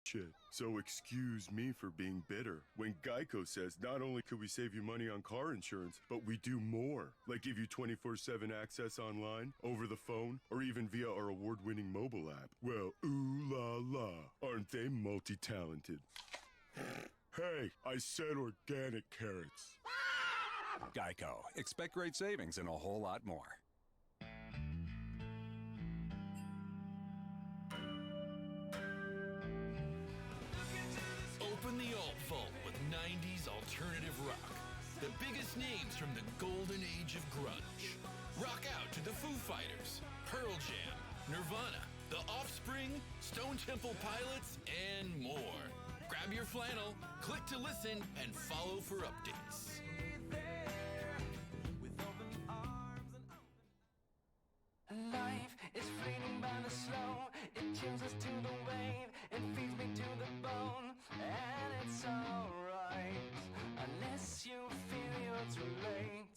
shit. So excuse me for being bitter when Geico says not only could we save you money on car insurance, but we do more, like give you 24/7 access online, over the phone, or even via our award-winning mobile app. Well, ooh la la, aren't they multi-talented? Hey, I said organic carrots. Geico. Expect great savings and a whole lot more. Open the Alt Vault with 90s alternative rock. The biggest names from the golden age of grunge. Rock out to the Foo Fighters, Pearl Jam, Nirvana, The Offspring, Stone Temple Pilots, and more. Grab your flannel, click to listen, and follow for updates. Life is fleeting by the slow. It kills us to the wave and feeds me to the bone. And it's alright, unless you feel you're too late.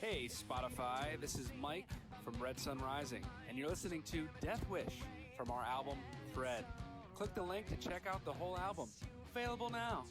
Hey Spotify, this is Mike from Red Sun Rising, and you're listening to Death Wish from our album Thread. Click the link to check out the whole album. Available now.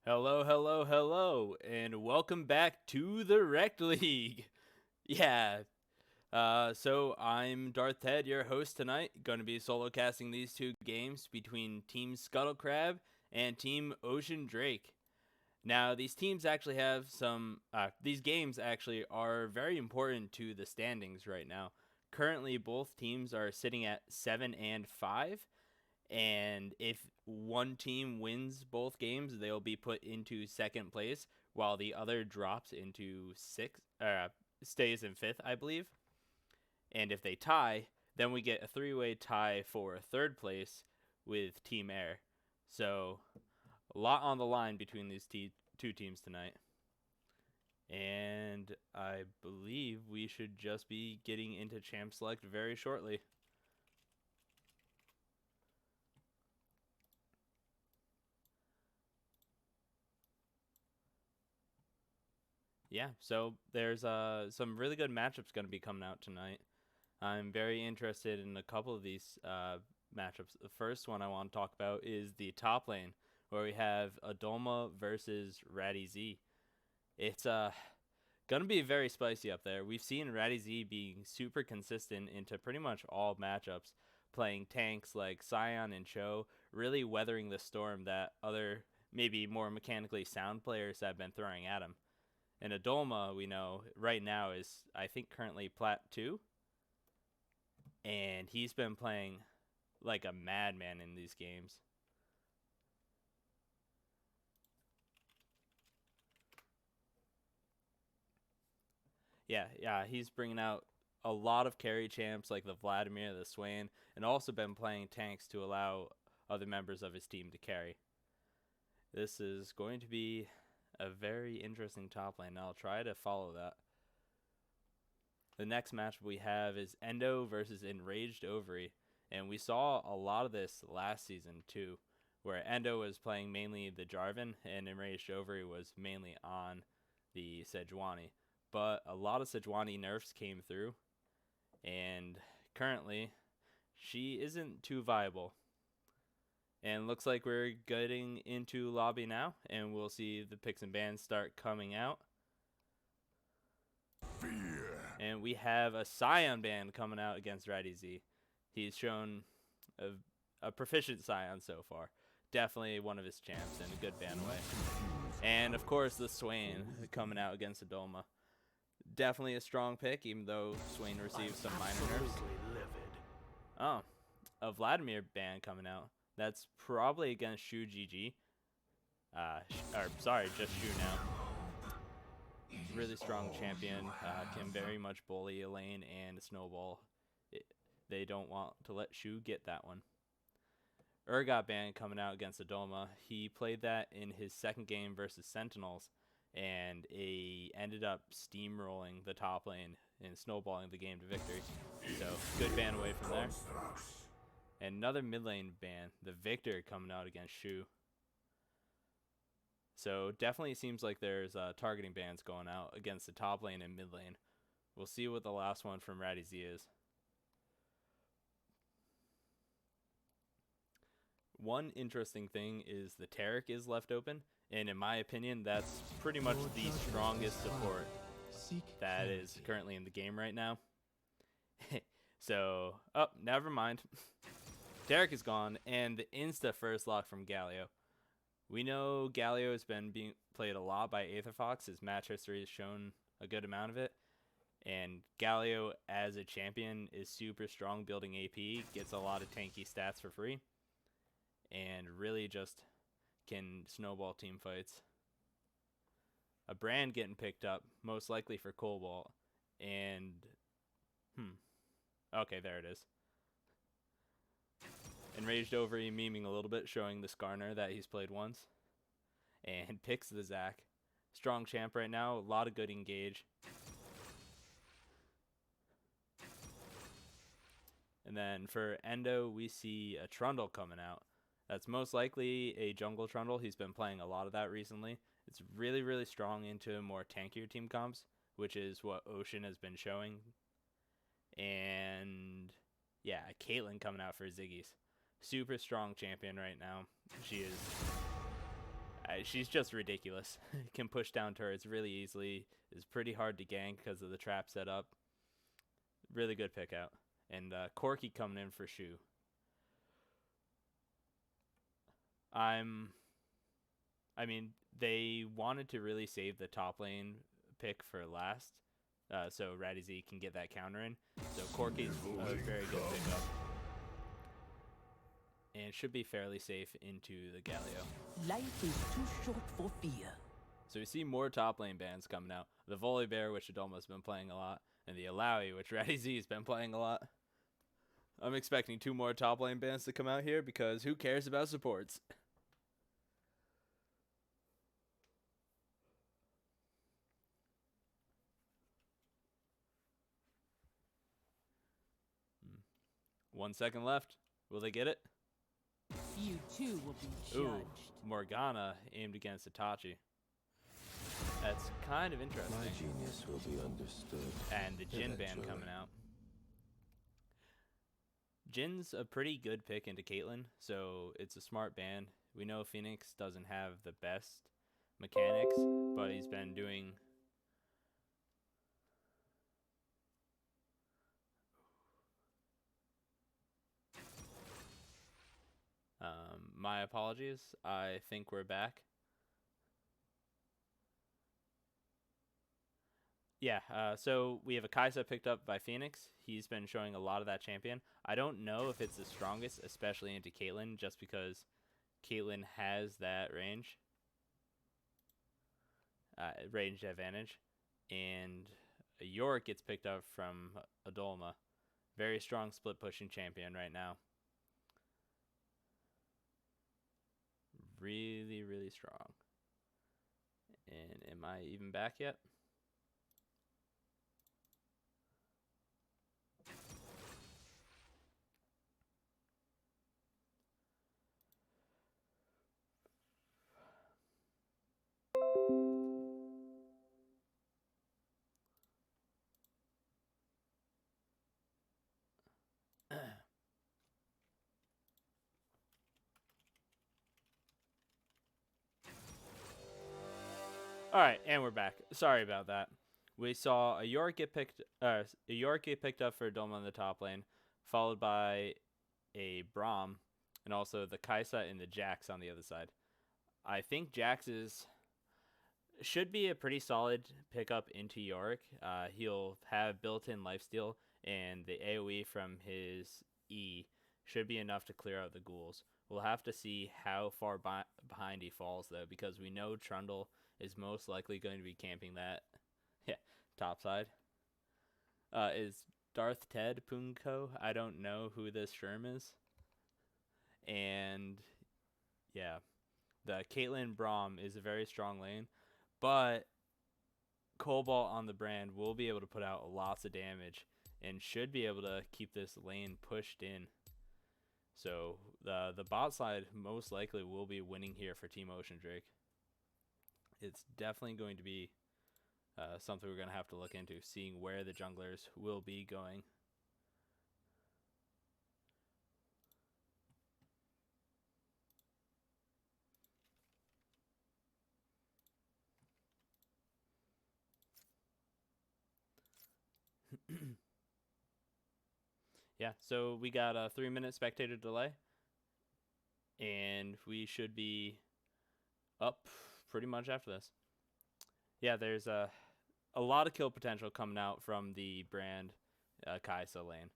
Hello, hello, hello, and welcome back to the Rec League. Yeah, so I'm Darth Ted, your host tonight. Going to be solo casting these two games between Team Scuttle Crab and Team Ocean Drake. Now, these teams actually have these games actually are very important to the standings right now. Currently, both teams are sitting at 7 and 5. And if one team wins both games, they'll be put into second place, while the other drops into stays in fifth, I believe. And if they tie, then we get a three-way tie for third place with Team Air. So A lot on the line between these two teams tonight. And I believe we should just be getting into Champ Select very shortly. Yeah, so there's some really good matchups going to be coming out tonight. I'm very interested in a couple of these matchups. The first one I want to talk about is the top lane, where we have Adolma versus Ratty Z. It's going to be very spicy up there. We've seen Ratty Z being super consistent into pretty much all matchups, playing tanks like Scion and Cho, really weathering the storm that other, maybe more mechanically sound players have been throwing at him. And Adolma, we know, right now is, I think, currently Plat 2. And he's been playing like a madman in these games. Yeah, he's bringing out a lot of carry champs like the Vladimir, the Swain, and also been playing tanks to allow other members of his team to carry. This is going to be a very interesting top lane. I'll try to follow that. The next match we have is Endo versus Enraged Ovary, and we saw a lot of this last season too, where Endo was playing mainly the Jarvan and Enraged Ovary was mainly on the Sejuani. But a lot of Sejuani nerfs came through, and currently she isn't too viable. And looks like we're getting into lobby now, and we'll see the picks and bans start coming out. Fear. And we have a Scion ban coming out against Ratty Z. He's shown a proficient Scion so far. Definitely one of his champs and a good ban away. And of course the Swain coming out against Adolma. Definitely a strong pick, even though Swain received some minor nerfs. Oh, a Vladimir ban coming out. That's probably against Shu GG. Sorry, just Shu now. Really strong champion. Can very much bully a lane and a snowball. They don't want to let Shu get that one. Urgot ban coming out against Adolma. He played that in his second game versus Sentinels, and he ended up steamrolling the top lane and snowballing the game to victory. So, good ban away from there. And another mid lane ban, the Victor coming out against Shu. So definitely seems like there's targeting bans going out against the top lane and mid lane. We'll see what the last one from Ratty Z is. One interesting thing is the Taric is left open, and in my opinion, that's pretty much the strongest support that is currently in the game right now. So, never mind. Taric is gone, and the insta first lock from Galio. We know Galio has been being played a lot by Aetherfox. His match history has shown a good amount of it. And Galio, as a champion, is super strong building AP, gets a lot of tanky stats for free, and really just can snowball team fights. A brand getting picked up, most likely for Cobalt, and... Okay, there it is. Enraged Ovary memeing a little bit, showing the Skarner that he's played once. And picks the Zac. Strong champ right now, a lot of good engage. And then for Endo, we see a Trundle coming out. That's most likely a jungle Trundle. He's been playing a lot of that recently. It's really, really strong into more tankier team comps, which is what Ocean has been showing. And yeah, Caitlyn coming out for Ziggy's. Super strong champion right now. She is. She's just ridiculous. Can push down turrets really easily. Is pretty hard to gank because of the trap setup. Really good pick out. And Corki coming in for Shu. I mean, they wanted to really save the top lane pick for last, so Ratty Z can get that counter in. So Corki's a very good pickup. And should be fairly safe into the Galio. Life is too short for fear. So we see more top lane bans coming out. The Volibear, which Adolma's been playing a lot, and the Alawi, which Ratty Z's been playing a lot. I'm expecting 2 more top lane bans to come out here because who cares about supports? 1 second left. Will they get it? You too will be judged. Ooh, Morgana aimed against Itachi. That's kind of interesting. My genius will be understood. And the Jin ban eventually. coming out. Jin's a pretty good pick into Caitlyn, so it's a smart ban. We know Phoenix doesn't have the best mechanics, but he's been doing... my apologies. I think we're back. Yeah, so we have a Kai'Sa picked up by Phoenix. He's been showing a lot of that champion. I don't know if it's the strongest, especially into Caitlyn, just because Caitlyn has that range advantage. And Yorick gets picked up from Adolma. Very strong split pushing champion right now. Really, really strong. And am I even back yet? All right, and we're back. Sorry about that. We saw a Yorick get picked up for Doma in the top lane, followed by a Braum, and also the Kai'Sa and the Jax on the other side. I think Jax should be a pretty solid pickup into Yorick. He'll have built-in lifesteal, and the AoE from his E should be enough to clear out the ghouls. We'll have to see how far behind he falls, though, because we know Trundle is most likely going to be camping that top side. Is Darth Ted Punko? I don't know who this Sherm is. And yeah, the Caitlyn Braum is a very strong lane, but Cobalt on the brand will be able to put out lots of damage and should be able to keep this lane pushed in. So the bot side most likely will be winning here for Team Ocean Drake. It's definitely going to be something we're going to have to look into, seeing where the junglers will be going. Yeah, so we got a 3-minute spectator delay, and we should be up pretty much after this. Yeah, there's a lot of kill potential coming out from the brand Kai'Sa lane.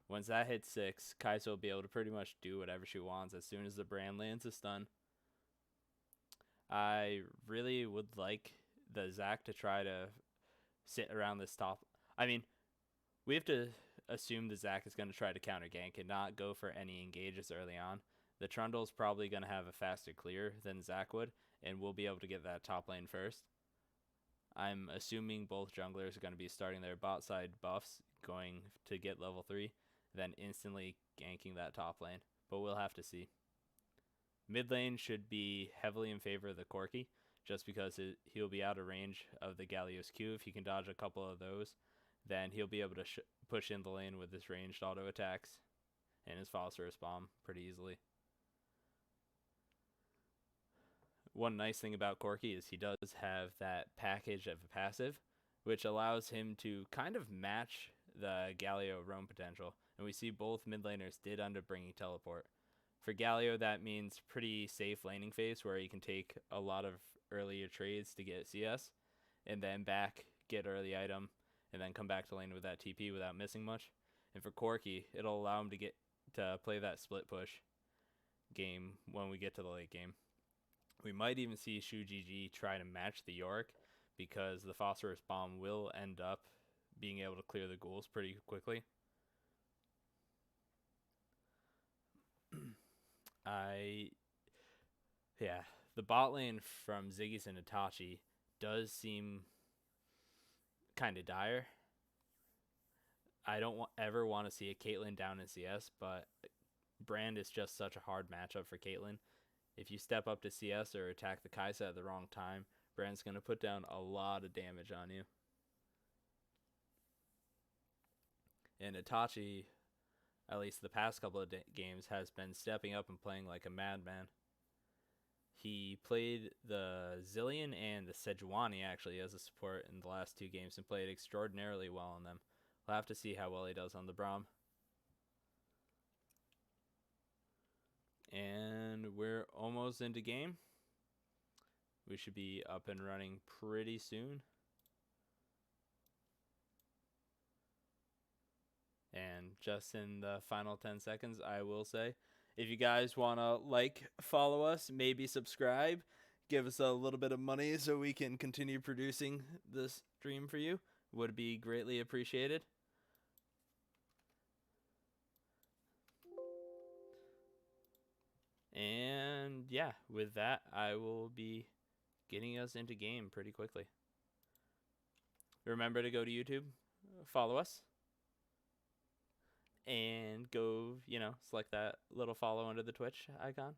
Once that hits 6, Kai'Sa will be able to pretty much do whatever she wants as soon as the brand lands a stun. I really would like the Zac to try to sit around this top. I mean, we have to assume the Zac is going to try to counter gank and not go for any engages early on. The Trundle's probably going to have a faster clear than Zac would, and we'll be able to get that top lane first. I'm assuming both junglers are going to be starting their bot side buffs, going to get level 3, then instantly ganking that top lane, but we'll have to see. Mid lane should be heavily in favor of the Corki, just because he'll be out of range of the Galio's Q. If he can dodge a couple of those, then he'll be able to push in the lane with his ranged auto attacks and his phosphorus bomb pretty easily. One nice thing about Corki is he does have that package of a passive, which allows him to kind of match the Galio roam potential. And we see both mid laners did end up bringing teleport. For Galio, that means pretty safe laning phase where he can take a lot of earlier trades to get CS, and then back, get early item, and then come back to lane with that TP without missing much. And for Corki, it'll allow him to play that split push game when we get to the late game. We might even see Shu GG try to match the Yorick, because the phosphorus bomb will end up being able to clear the ghouls pretty quickly. The bot lane from Ziggy's and Itachi does seem kind of dire. I don't ever want to see a Caitlyn down in CS, but Brand is just such a hard matchup for Caitlyn. If you step up to CS or attack the Kai'Sa at the wrong time, Brand's going to put down a lot of damage on you. And Itachi, at least the past couple of games, has been stepping up and playing like a madman. He played the Zillion and the Sejuani actually as a support in the last 2 games and played extraordinarily well on them. We'll have to see how well he does on the Braum. And we're almost into game. We should be up and running pretty soon. And just in the final 10 seconds, I will say, if you guys want to follow us, maybe subscribe, give us a little bit of money so we can continue producing this stream for you, would be greatly appreciated. And yeah, with that, I will be getting us into game pretty quickly. Remember to go to YouTube, follow us, and go, select that little follow under the Twitch icon.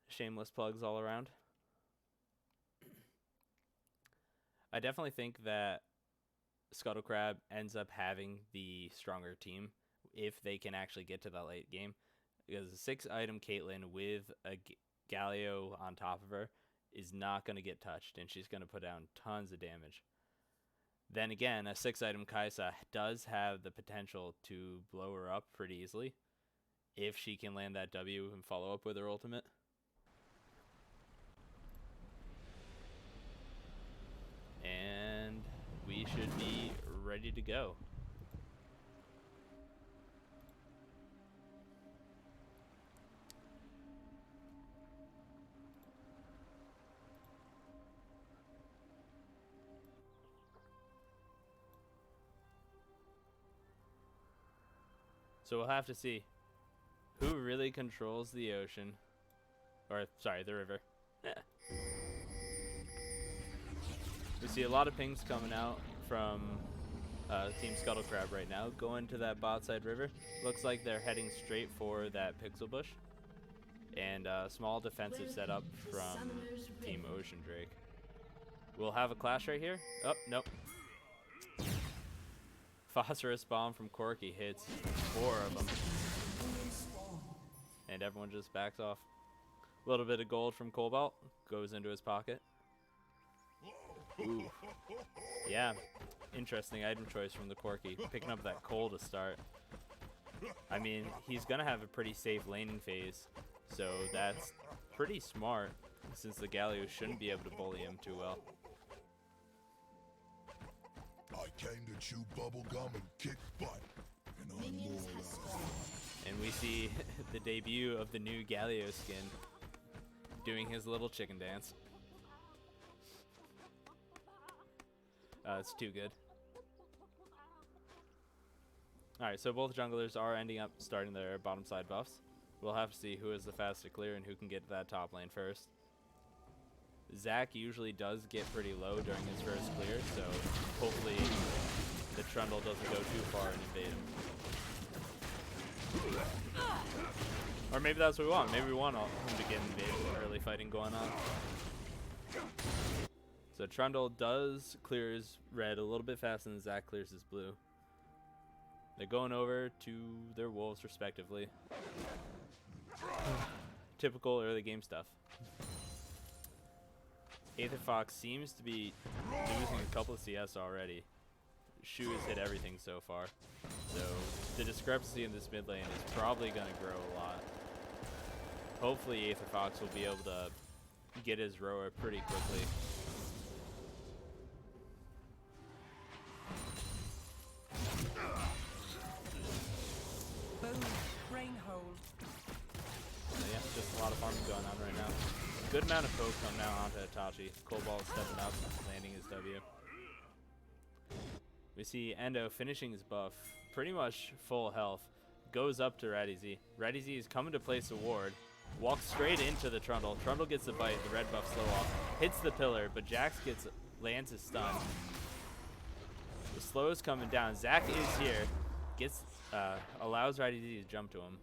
Shameless plugs all around. I definitely think that Scuttle Crab ends up having the stronger team if they can actually get to that late game. Because a 6-item Caitlyn with a Galio on top of her is not going to get touched, and she's going to put down tons of damage. Then again, a 6-item Kai'Sa does have the potential to blow her up pretty easily if she can land that W and follow up with her ultimate. And we should be ready to go. So we'll have to see who really controls the ocean. Or, sorry, the river. We see a lot of pings coming out from Team Scuttle Crab right now, going to that bot side river. Looks like they're heading straight for that pixel bush. And a small defensive setup from Team Ocean Drake. We'll have a clash right here. Oh, nope. Phosphorus bomb from Corky hits 4 of them. And everyone just backs off. A little bit of gold from Cobalt goes into his pocket. Ooh. Yeah, interesting item choice from the Corky. Picking up that coal to start. I mean, he's going to have a pretty safe laning phase. So that's pretty smart since the Galio shouldn't be able to bully him too well. I came to chew bubble gum and kick butt, and I'm more And we see the debut of the new Galio skin doing his little chicken dance. It's too good. Alright, so both junglers are ending up starting their bottom side buffs. We'll have to see who is the fastest to clear and who can get to that top lane first. Zach usually does get pretty low during his first clear, so hopefully the Trundle doesn't go too far and invade him. Or maybe that's what we want. Maybe we want him to get invaded with early fighting going on. So Trundle does clear his red a little bit faster than Zach clears his blue. They're going over to their wolves respectively. Typical early game stuff. Aether Fox seems to be losing a couple of CS already. Shu has hit everything so far. So the discrepancy in this mid lane is probably going to grow a lot. Hopefully Aether Fox will be able to get his rower pretty quickly. Boom. Brain hole. So yeah, just a lot of farming going on right now. Good amount of poke come now onto Itachi. Cobalt stepping up, landing his W. We see Endo finishing his buff, pretty much full health. Goes up to Radiz. Radiz is coming to place a ward. Walks straight into the Trundle. Trundle gets the bite, the red buff slow off. Hits the pillar, but Jax lands his stun. The slow is coming down. Zach is here. Gets allows Righty Z to jump to him.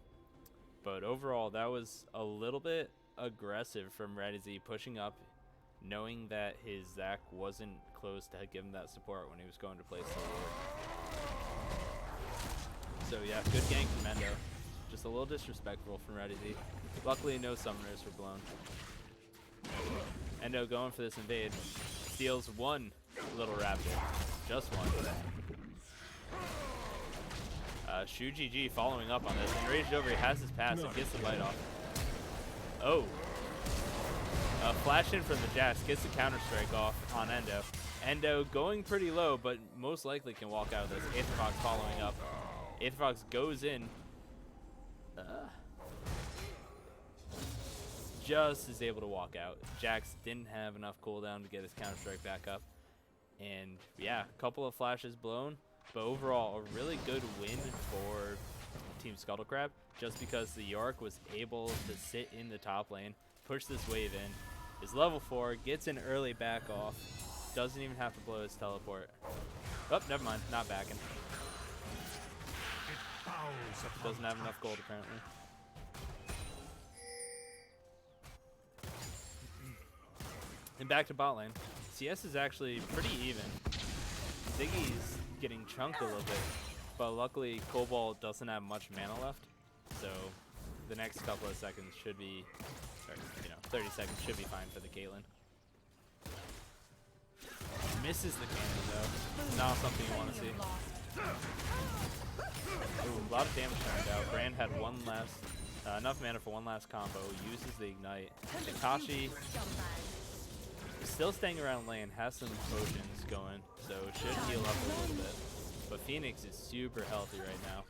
But overall, that was a little bit aggressive from Righty Z, pushing up, knowing that his Zach wasn't close to give him that support when he was going to play solo. So yeah, good gank from Endo. Just a little disrespectful from Righty Z. Luckily, no summoners were blown. Endo going for this invade. Steals one little raptor. Just one. Shu GG following up on this. Enraged over, he has his pass and gets the bite off. Oh. Flash in from the Jax, gets the counter strike off on Endo. Endo going pretty low, but most likely can walk out of this. Aetherfox following up. Aetherfox goes in. Just is able to walk out. Jax didn't have enough cooldown to get his counter strike back up. And yeah, a couple of flashes blown. But overall, a really good win for Team Scuttle Crab, just because the York was able to sit in the top lane, push this wave in, is level 4, gets an early back off, doesn't even have to blow his teleport. Oh, never mind, not backing. Doesn't have enough gold apparently. And back to bot lane. CS is actually pretty even. Ziggy's getting chunked a little bit, but luckily Cobalt doesn't have much mana left, so the next couple of seconds should be, or, 30 seconds should be fine for the Caitlyn. Misses the cannon though. Not something you want to see. Ooh, a lot of damage turned out. Brand had one last, enough mana for one last combo. Uses the ignite. Takashi still staying around lane, has some potions going, so should heal up a little bit. But Phoenix is super healthy right now.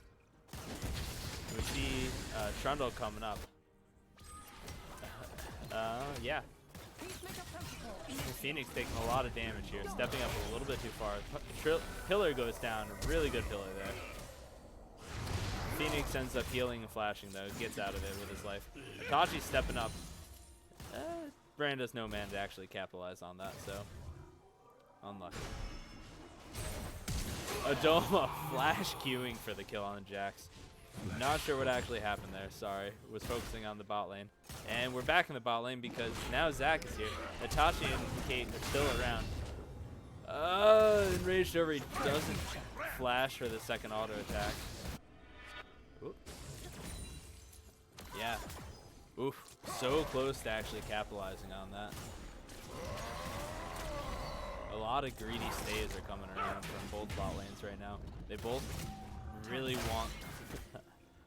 We see Trundle coming up. Yeah. Phoenix taking a lot of damage here, stepping up a little bit too far. Pillar goes down, really good pillar there. Phoenix ends up healing and flashing though, gets out of it with his life. Akachi's stepping up. Brand has no man to actually capitalize on that, so unlucky. Adoma flash queuing for the kill on Jax. Not sure what actually happened there, sorry. Was focusing on the bot lane. And we're back in the bot lane because now Zach is here. Itachi and Kate are still around. Enraged over, he doesn't flash for the second auto attack. Oop. Yeah. Oof. So close to actually capitalizing on that. A lot of greedy stays are coming around from both bot lanes right now. They both really want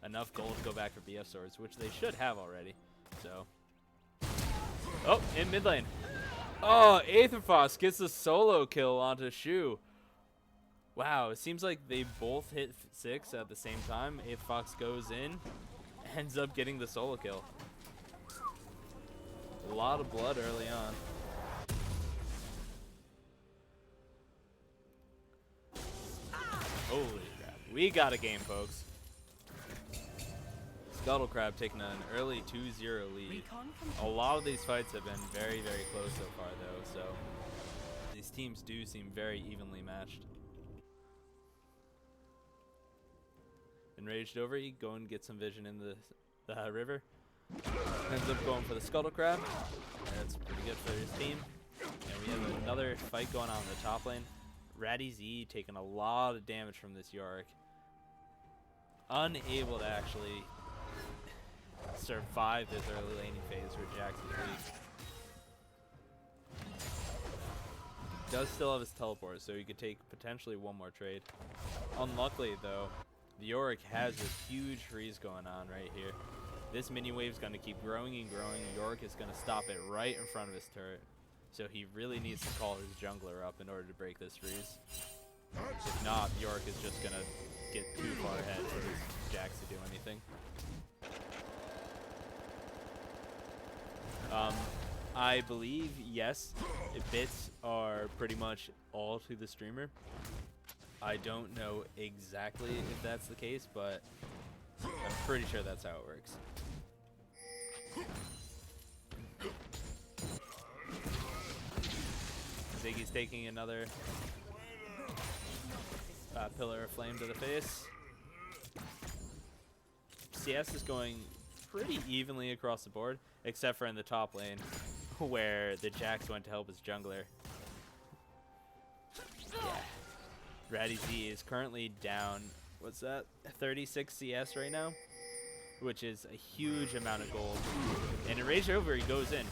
enough gold to go back for BF swords, which they should have already. So, oh, in mid lane. Oh, Aetherfoss gets a solo kill onto Shu. Wow, it seems like they both hit 6 at the same time. Aetherfoss goes in, ends up getting the solo kill. A lot of blood early on. Holy crap. We got a game, folks. Scuttle Crab taking an early 2-0 lead. A lot of these fights have been very, very close so far, though, so these teams do seem very evenly matched. Enraged over, you go and get some vision in the river. Ends up going for the Scuttle Crab. That's pretty good for his team. And we have another fight going on in the top lane. Ratty Z taking a lot of damage from this Yorick. Unable to actually survive this early laning phase where Jax is weak. Does still have his teleport, so he could take potentially one more trade. Unluckily though, the Yorick has this huge freeze going on right here. This mini wave is going to keep growing and growing. Yorick is going to stop it right in front of his turret. So he really needs to call his jungler up in order to break this freeze. If not, Yorick is just going to get too far ahead for his Jax to do anything. I believe, yes, bits are pretty much all to the streamer. I don't know exactly if that's the case, but I'm pretty sure that's how it works. Ziggy's taking another Pillar of Flame to the face. CS is going pretty evenly across the board, except for in the top lane, where the Jax went to help his jungler. Yeah. Ratty Z is currently down, what's that, 36 CS right now, which is a huge amount of gold. And in Rage Over, he goes in.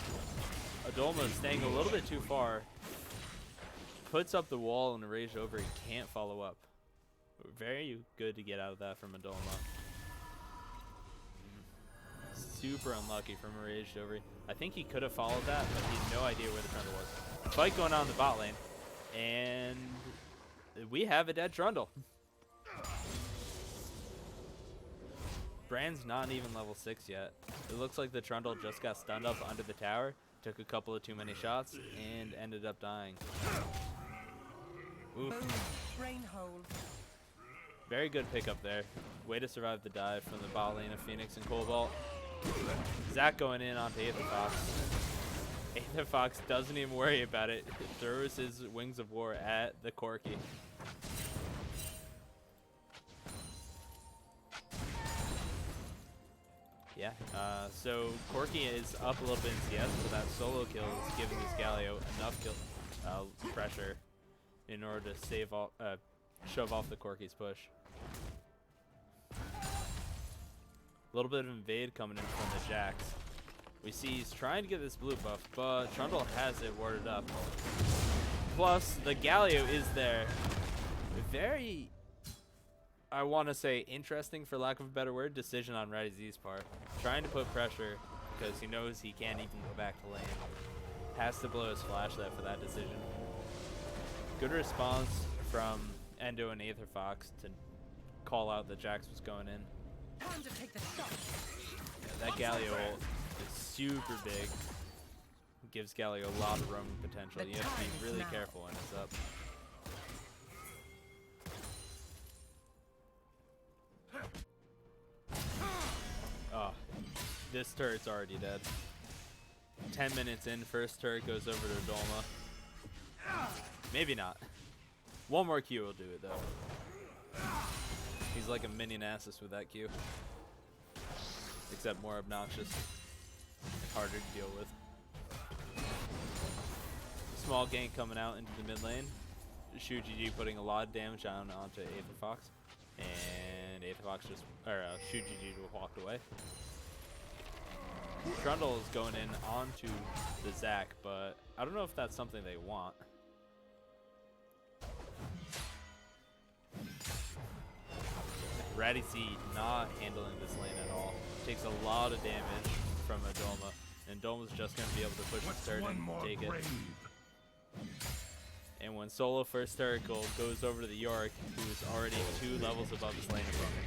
Adolma is staying a little bit too far. Puts up the wall and Rage Over, he can't follow up. Very good to get out of that from Adolma. Super unlucky from Rage Over. I think he could have followed that, but he had no idea where the Trundle was. Fight going on in the bot lane. And we have a dead Trundle. Brand's not even level 6 yet. It looks like the Trundle just got stunned up under the tower, took a couple of too many shots, and ended up dying. Oof. Very good pickup there. Way to survive the dive from the bot lane of Phoenix and Cobalt. Zac going in onto Aether Fox. Aether Fox doesn't even worry about it. Throws his Wings of War at the Corki. Yeah, so Corki is up a little bit in CS, so that solo kill is giving this Galio enough pressure in order to shove off the Corki's push. A little bit of invade coming in from the Jax. We see he's trying to get this blue buff, but Trundle has it warded up. Plus, the Galio is there. Very, I want to say, interesting, for lack of a better word, decision on Ratty Z's part. Trying to put pressure because he knows he can't even go back to lane. Has to blow his flash there for that decision. Good response from Endo and Aether Fox to call out that Jax was going in. Time to take the shot. Yeah, that Galio ult is super big. Gives Galio a lot of roaming potential. You have to be really careful when it's up. Oh, this turret's already dead. 10 minutes in, first turret goes over to Dolma. Maybe not. One more Q will do it though. He's like a minion Nasus with that Q. Except more obnoxious. Harder to deal with. Small gank coming out into the mid lane. ShuGG putting a lot of damage down onto Aether Fox. And Aether Fox just, ShuGG just walked away. Trundle is going in onto the Zac, but I don't know if that's something they want. Ratty Z not handling this lane at all. Takes a lot of damage from Adolma, and Dolma's just going to be able to push his turret and take it. And when solo first turret gold goes over to the Yorick, who's already 2 levels above his lane opponent,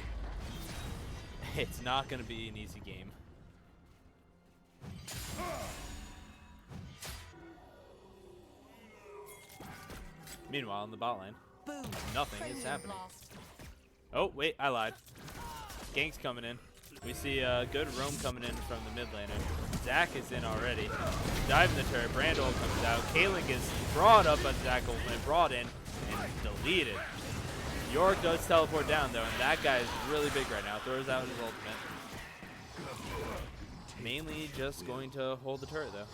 it's not going to be an easy game. Meanwhile, in the bot lane, nothing is happening. Oh, wait, I lied. Gank's coming in. We see a good roam coming in from the mid laner. Zac is in already. Diving the turret. Brandol comes out. Kaelin gets brought up by Zac and brought in and deleted. York does teleport down though, and that guy is really big right now. Throws out his ultimate. Mainly just going to hold the turret though.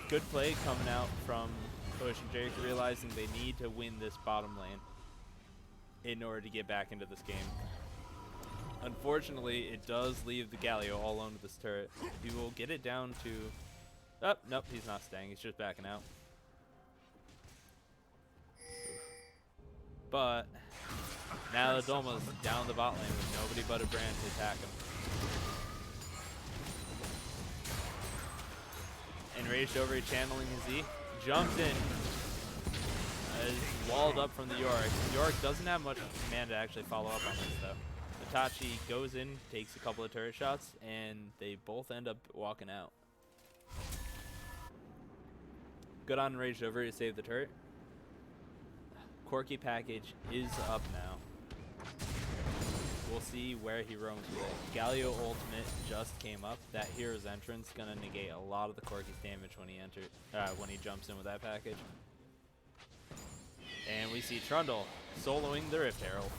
Good play coming out from Ocean Jake, realizing they need to win this bottom lane in order to get back into this game. Unfortunately, it does leave the Galio all alone with this turret. He will get it down to... Oh, nope, he's not staying. He's just backing out. But now the Dolma's down the bot lane with nobody but a Brand to attack him. Enraged over, channeling his E. Jumps in. Is walled up from the Yorick. Yorick doesn't have much command to actually follow up on this though. Itachi goes in, takes a couple of turret shots, and they both end up walking out. Good on Enraged over to save the turret. Corki package is up now. We'll see where he roams with it. Galio ultimate just came up. That hero's entrance gonna negate a lot of the Corki's damage when he jumps in with that package. And we see Trundle soloing the Rift Herald.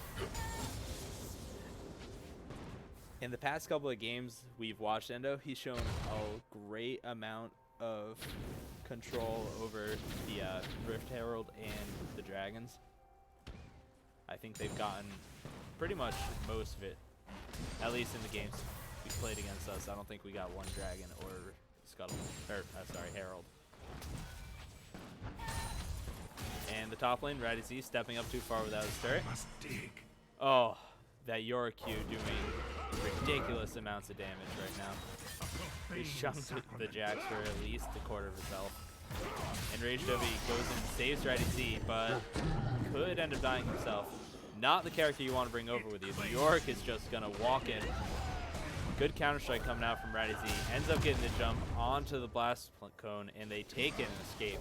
In the past couple of games we've watched Endo, he's shown a great amount of control over the Rift Herald and the dragons. I think they've gotten pretty much most of it, at least in the games we played against us. I don't think we got one dragon or Scuttle, or sorry, Herald. And the top lane, Raditz stepping up too far without his turret. Oh, that York Q doing ridiculous amounts of damage right now. He chunked the Jax for at least a quarter of his health. And Rage Dovi goes and saves Raditz, but could end up dying himself. Not the character you want to bring over with you. The York is just going to walk in. Good counter strike coming out from Raditz. Ends up getting the jump onto the blast cone, and they take it and escape.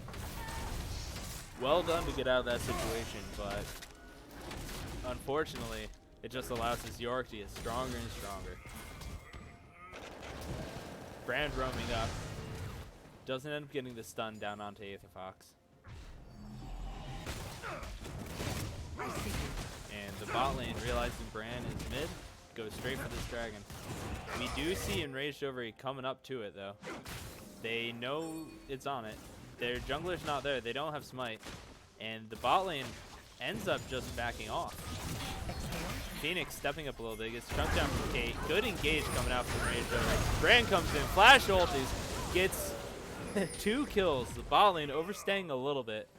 Well done to get out of that situation, but unfortunately, it just allows his York to get stronger and stronger. Brand roaming up. Doesn't end up getting the stun down onto Aether Fox. And the bot lane, realizing Brand is mid, goes straight for this dragon. We do see Enraged Overy coming up to it, though. They know it's on it. Their jungler's not there. They don't have smite. And the bot lane ends up just backing off. Phoenix stepping up a little bit. Gets chunked down from Kate. Good engage coming out from Enraged Overy. Brand comes in. Flash ultis. Gets 2 kills. The bot lane overstaying a little bit.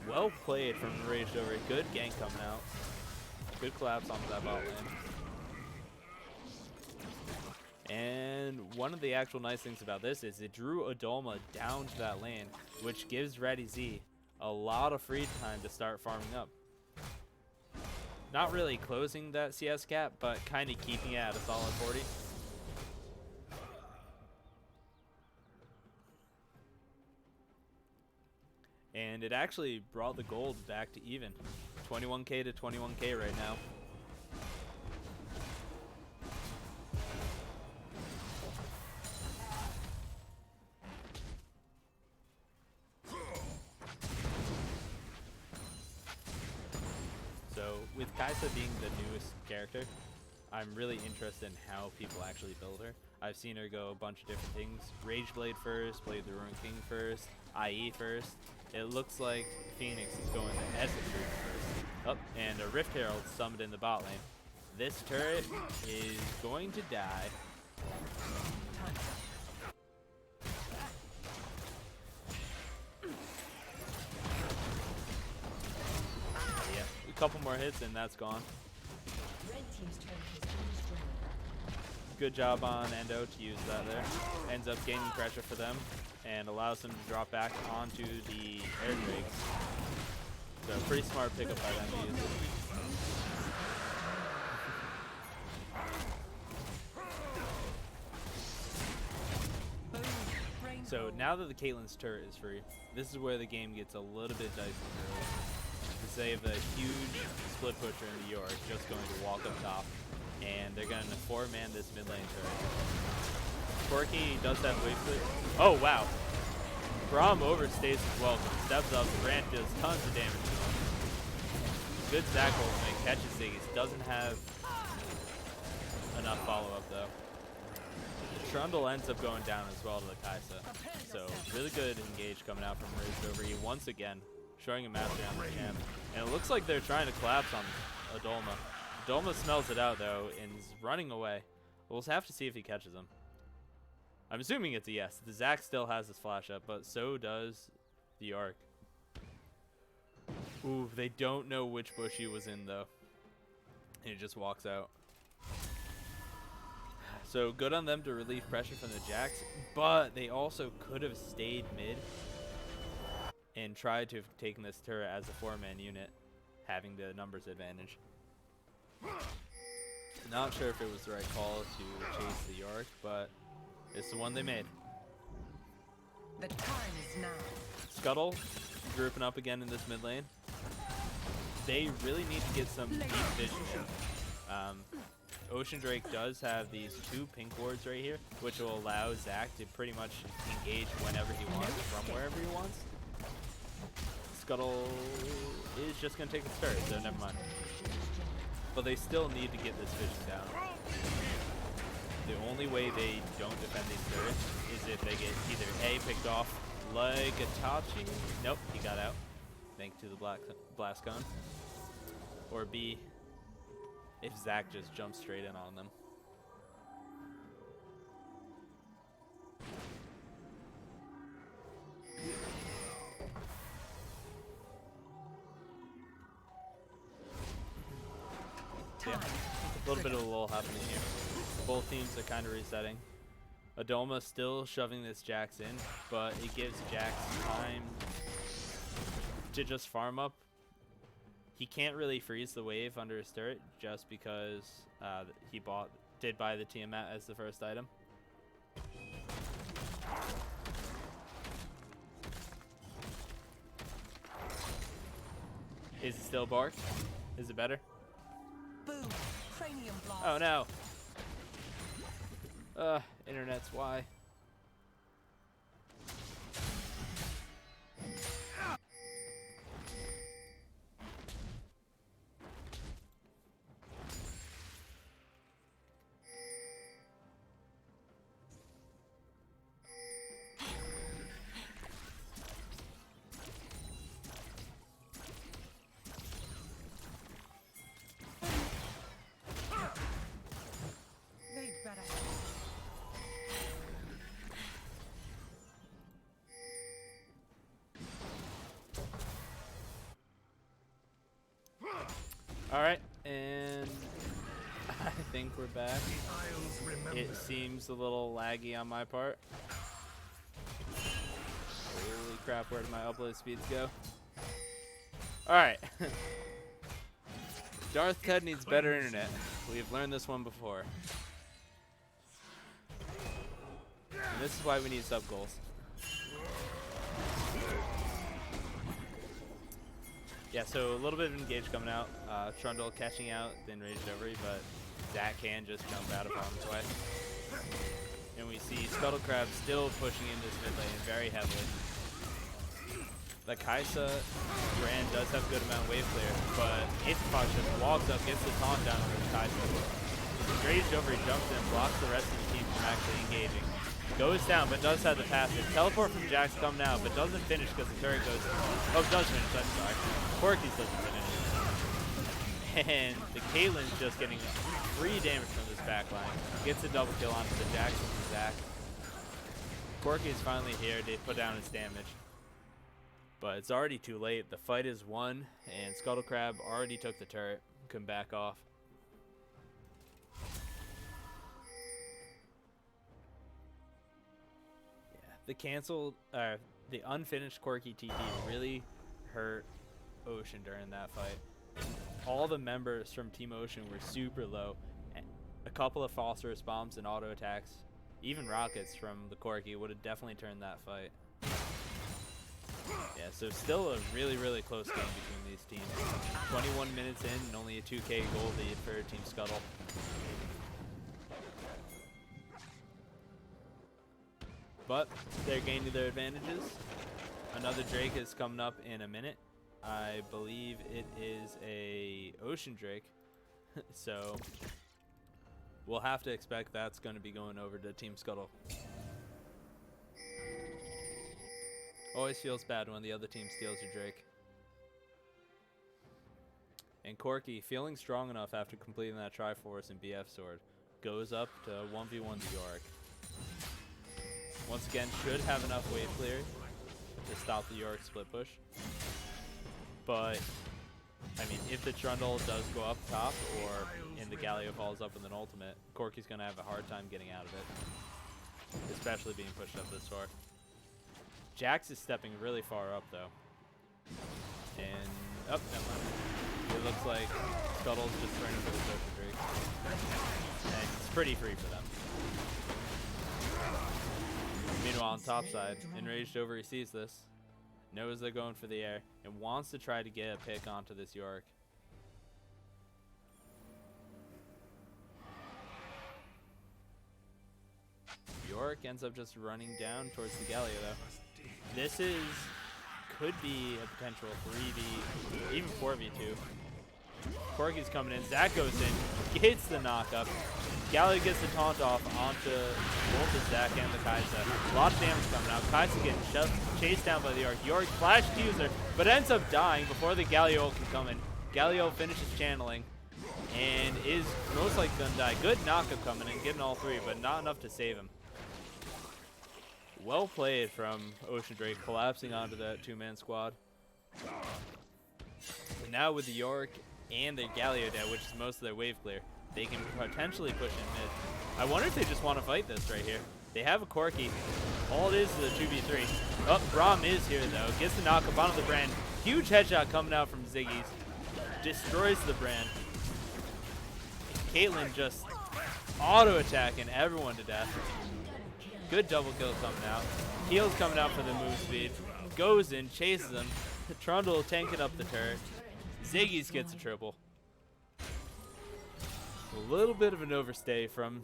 Well played from Enraged Overy. Good gank coming out. Good collapse onto that bot lane. And one of the actual nice things about this is it drew Adolma down to that lane, which gives Raditz a lot of free time to start farming up. Not really closing that CS gap, but kind of keeping it at a solid 40. And it actually brought the gold back to even. 21k to 21k right now. So with Kai'Sa being the newest character, I'm really interested in how people actually build her. I've seen her go a bunch of different things. Rageblade first, played the Ruin King first, IE first. It looks like Phoenix is going to Essence first. Oh, and a Rift Herald summoned in the bot lane. This turret is going to die. Yeah, a couple more hits and that's gone. Good job on Endo to use that there. Ends up gaining pressure for them and allows them to drop back onto the air drakes. So pretty smart pickup by them to use it. So now that the Caitlyn's turret is free, this is where the game gets a little bit dicey early. To save a huge split pusher in the York just going to walk up top. And they're going to 4-man this mid lane turret. Corky does have wave split. Oh, wow. Braum overstays his welcome. Steps up. Brand does tons of damage to him. Good Zac ultimate. Catches Ziggy's. Doesn't have enough follow-up, though. Trundle ends up going down as well to the Kai'Sa. So, really good engage coming out from Rage Overy once again. Showing a mastery on the champ. And it looks like they're trying to collapse on Adolma. Adolma smells it out, though, and is running away. We'll have to see if he catches him. I'm assuming it's a yes. The Zac still has his flash up, but so does the Arc. Ooh, they don't know which bush he was in, though. And he just walks out. So good on them to relieve pressure from the Jax, but they also could have stayed mid and tried to have taken this turret as a 4-man unit, having the numbers advantage. Not sure if it was the right call to chase the York, but it's the one they made. The time is now. Scuttle grouping up again in this mid lane. They really need to get some deep vision. Ocean Drake does have these 2 pink wards right here, which will allow Zac to pretty much engage whenever he wants from wherever he wants. Scuttle is just going to take its turret, so never mind. But they still need to get this vision down. The only way they don't defend these turrets is if they get either A, picked off like Itachi. Nope, he got out. Thanks to the blast gun. Or B, if Zac just jumps straight in on them. Yeah, a little bit of a lull happening here. Both teams are kind of resetting. Adoma still shoving this Jax in, but it gives Jax time to just farm up. He can't really freeze the wave under his turret just because he did buy the Tiamat as the first item. Is it still barked? Is it better? Boom. Cranium blast. Oh no. Internet's why. They'd better. Alright, and I think we're back. It seems a little laggy on my part. Holy crap, where did my upload speeds go? Alright. Darth Ted needs better internet. We've learned this one before. And this is why we need sub goals. Yeah, so a little bit of engage coming out. Trundle catching out, then raged over, but Zac can just jump out of harm's way. And we see Scuttle Crab still pushing into this mid lane very heavily. The Kaisa Brand does have a good amount of wave clear, but Aetherfox just walks up, gets the taunt down over the Kaisa. Raged over, he jumps in, blocks the rest of the team from actually engaging. Goes down, but does have the passive. Teleport from Jax come now, but doesn't finish because the turret goes. Oh, does finish. I'm sorry. Corky's doesn't finish. And the Caitlyn's just getting free damage from this backline. Gets a double kill onto the Jax and the Zac. Corky is finally here to put down his damage. But it's already too late. The fight is won, and Scuttle Crab already took the turret. Can back off. The unfinished Corky TT really hurt Ocean during that fight. All the members from Team Ocean were super low. A couple of phosphorus bombs and auto attacks, even rockets from the Corky would have definitely turned that fight. Yeah, so still a really, really close game between these teams. 21 minutes in and only a 2K goal lead for Team Scuttle. But they're gaining their advantages. Another Drake is coming up in a minute. I believe it is a Ocean Drake. So we'll have to expect that's going to be going over to Team Scuttle. Always feels bad when the other team steals your Drake. And Corky, feeling strong enough after completing that Triforce and BF Sword, goes up to 1v1 the Yorick. Once again, should have enough wave clear to stop the Yorick split push. But, I mean, if the Trundle does go up top, or in the Galio falls up with an ultimate, Corky's going to have a hard time getting out of it. Especially being pushed up this far. Jax is stepping really far up, though. And, oh, never mind. It looks like Scuttle's just training for the Ocean Drake. And it's pretty free for them. Meanwhile, on top side, Enraged over, he sees this, knows they're going for the air, and wants to try to get a pick onto this Yorick. Yorick ends up just running down towards the Galio, though. This is could be a potential 3v, even 4v2. Corky's coming in. Zach goes in, gets the knockup. Galio gets the taunt off onto both the Zach and the Kaisa. A lot of damage coming out. Kaisa getting chased down by the York. York flash user, but ends up dying before the Galio can come in. Galio finishes channeling and is most likely gonna die. Good knockup coming in, getting all three, but not enough to save him. Well played from Ocean Drake, collapsing onto that two-man squad. And now with the York and the Galio dead, which is most of their wave clear, they can potentially push in mid. I wonder if they just want to fight this right here. They have a Corky. All it is a 2v3. Oh, Braum is here though. Gets the knockup onto the Brand. Huge headshot coming out from Ziggy's. Destroys the Brand. And Caitlyn just auto-attacking everyone to death. Good double kill coming out. Heals coming out for the move speed. Goes in, chases him. Trundle tanking up the turret. Ziggy's gets a triple. A little bit of an overstay from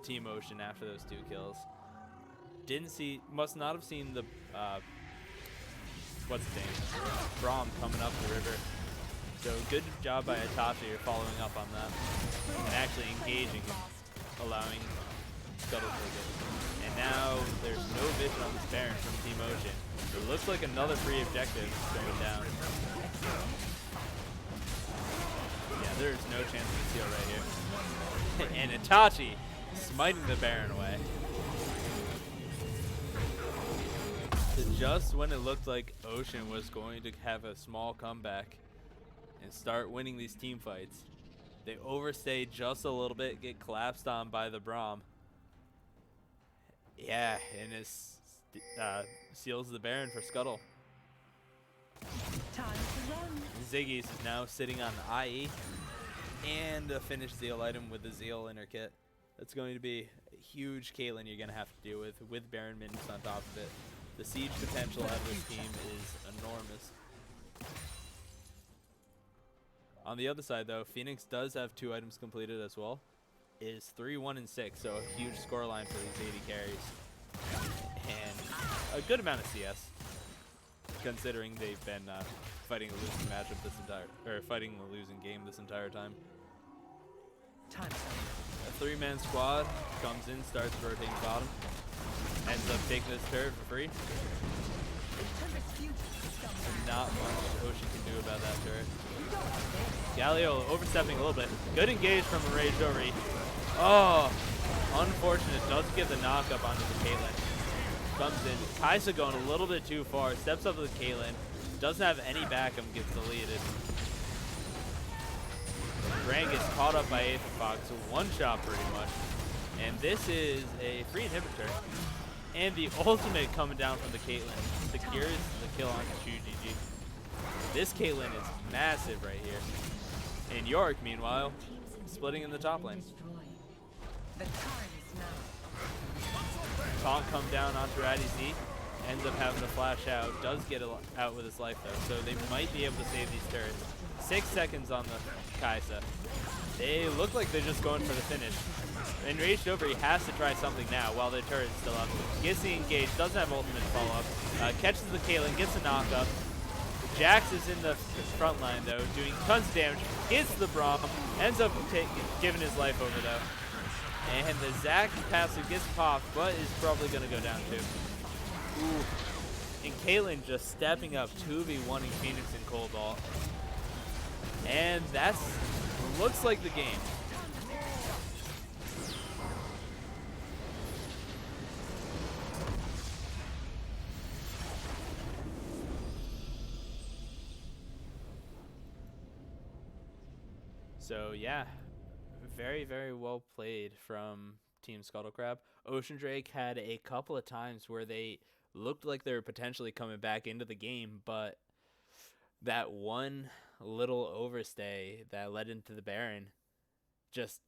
Team Ocean after those two kills. Must not have seen the, what's his name? Braum coming up the river. So good job by Itachi following up on that. And actually engaging, allowing Scuttle to take it. And now there's no vision on this Baron from Team Ocean. It looks like another free objective going down. Yeah, there's no chance of a steal right here. And Itachi smiting the Baron away. So just when it looked like Ocean was going to have a small comeback and start winning these team fights, they overstay just a little bit, get collapsed on by the Braum. Yeah, and it seals the Baron for Scuttle. Time to run. Ziggy's is now sitting on the IE and a finished Zeal item with the Zeal inner kit. That's going to be a huge Caitlyn you're going to have to deal with Baron minions on top of it. The siege potential out of this team is enormous. On the other side though, Phoenix does have 2 items completed as well. It is 3-1 and 6, so a huge scoreline for these 80 carries. And a good amount of CS, considering they've been fighting a losing matchup this fighting a losing game this entire time. A 3-man squad comes in, starts rotating bottom, ends up taking this turret for free. Not much Ocean can do about that turret. Galio overstepping a little bit. Good engage from a Rage Overy. Oh, unfortunate. Doesn't get the knockup onto the Caitlyn. Comes in. Kaisa going a little bit too far. Steps up to the Caitlyn. Doesn't have any backup. Gets deleted. Brand gets caught up by Aether Fox. So one shot pretty much. And this is a free inhibitor. And the ultimate coming down from the Caitlyn. Secures the kill on Chu GG. This Caitlyn is massive right here. And York, meanwhile, splitting in the top lane. Taunt come down onto Ratty Z. Ends up having to flash out. Does get out with his life though. So they might be able to save these turrets. 6 seconds on the Kaisa. They look like they're just going for the finish. Enraged Overy has to try something now while their turret is still up. Gets the engage, doesn't have ultimate follow up. Catches the Caitlyn, gets a knockup. Jax is in the front line though, doing tons of damage. Hits the Braum, ends up giving his life over though. And the Zac passive gets popped, but is probably going to go down too. Ooh. And Caitlyn just stepping up 2v1ing Phoenix and Cobalt. And that's looks like the game. So yeah, very, very well played from Team Scuttlecrab. Ocean Drake had a couple of times where they looked like they were potentially coming back into the game, but that one little overstay that led into the Baron just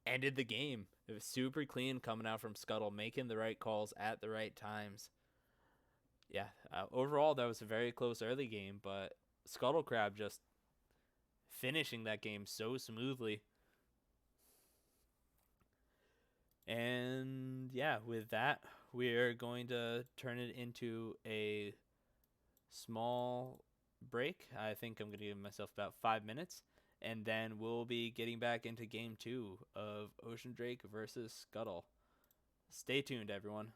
ended the game. It was super clean coming out from Scuttle, making the right calls at the right times. Yeah, overall that was a very close early game, but Scuttlecrab just finishing that game so smoothly. And yeah, with that, we're going to turn it into a small break. I think I'm going to give myself about 5 minutes, and then we'll be getting back into game 2 of Ocean Drake versus Scuttle. Stay tuned, everyone.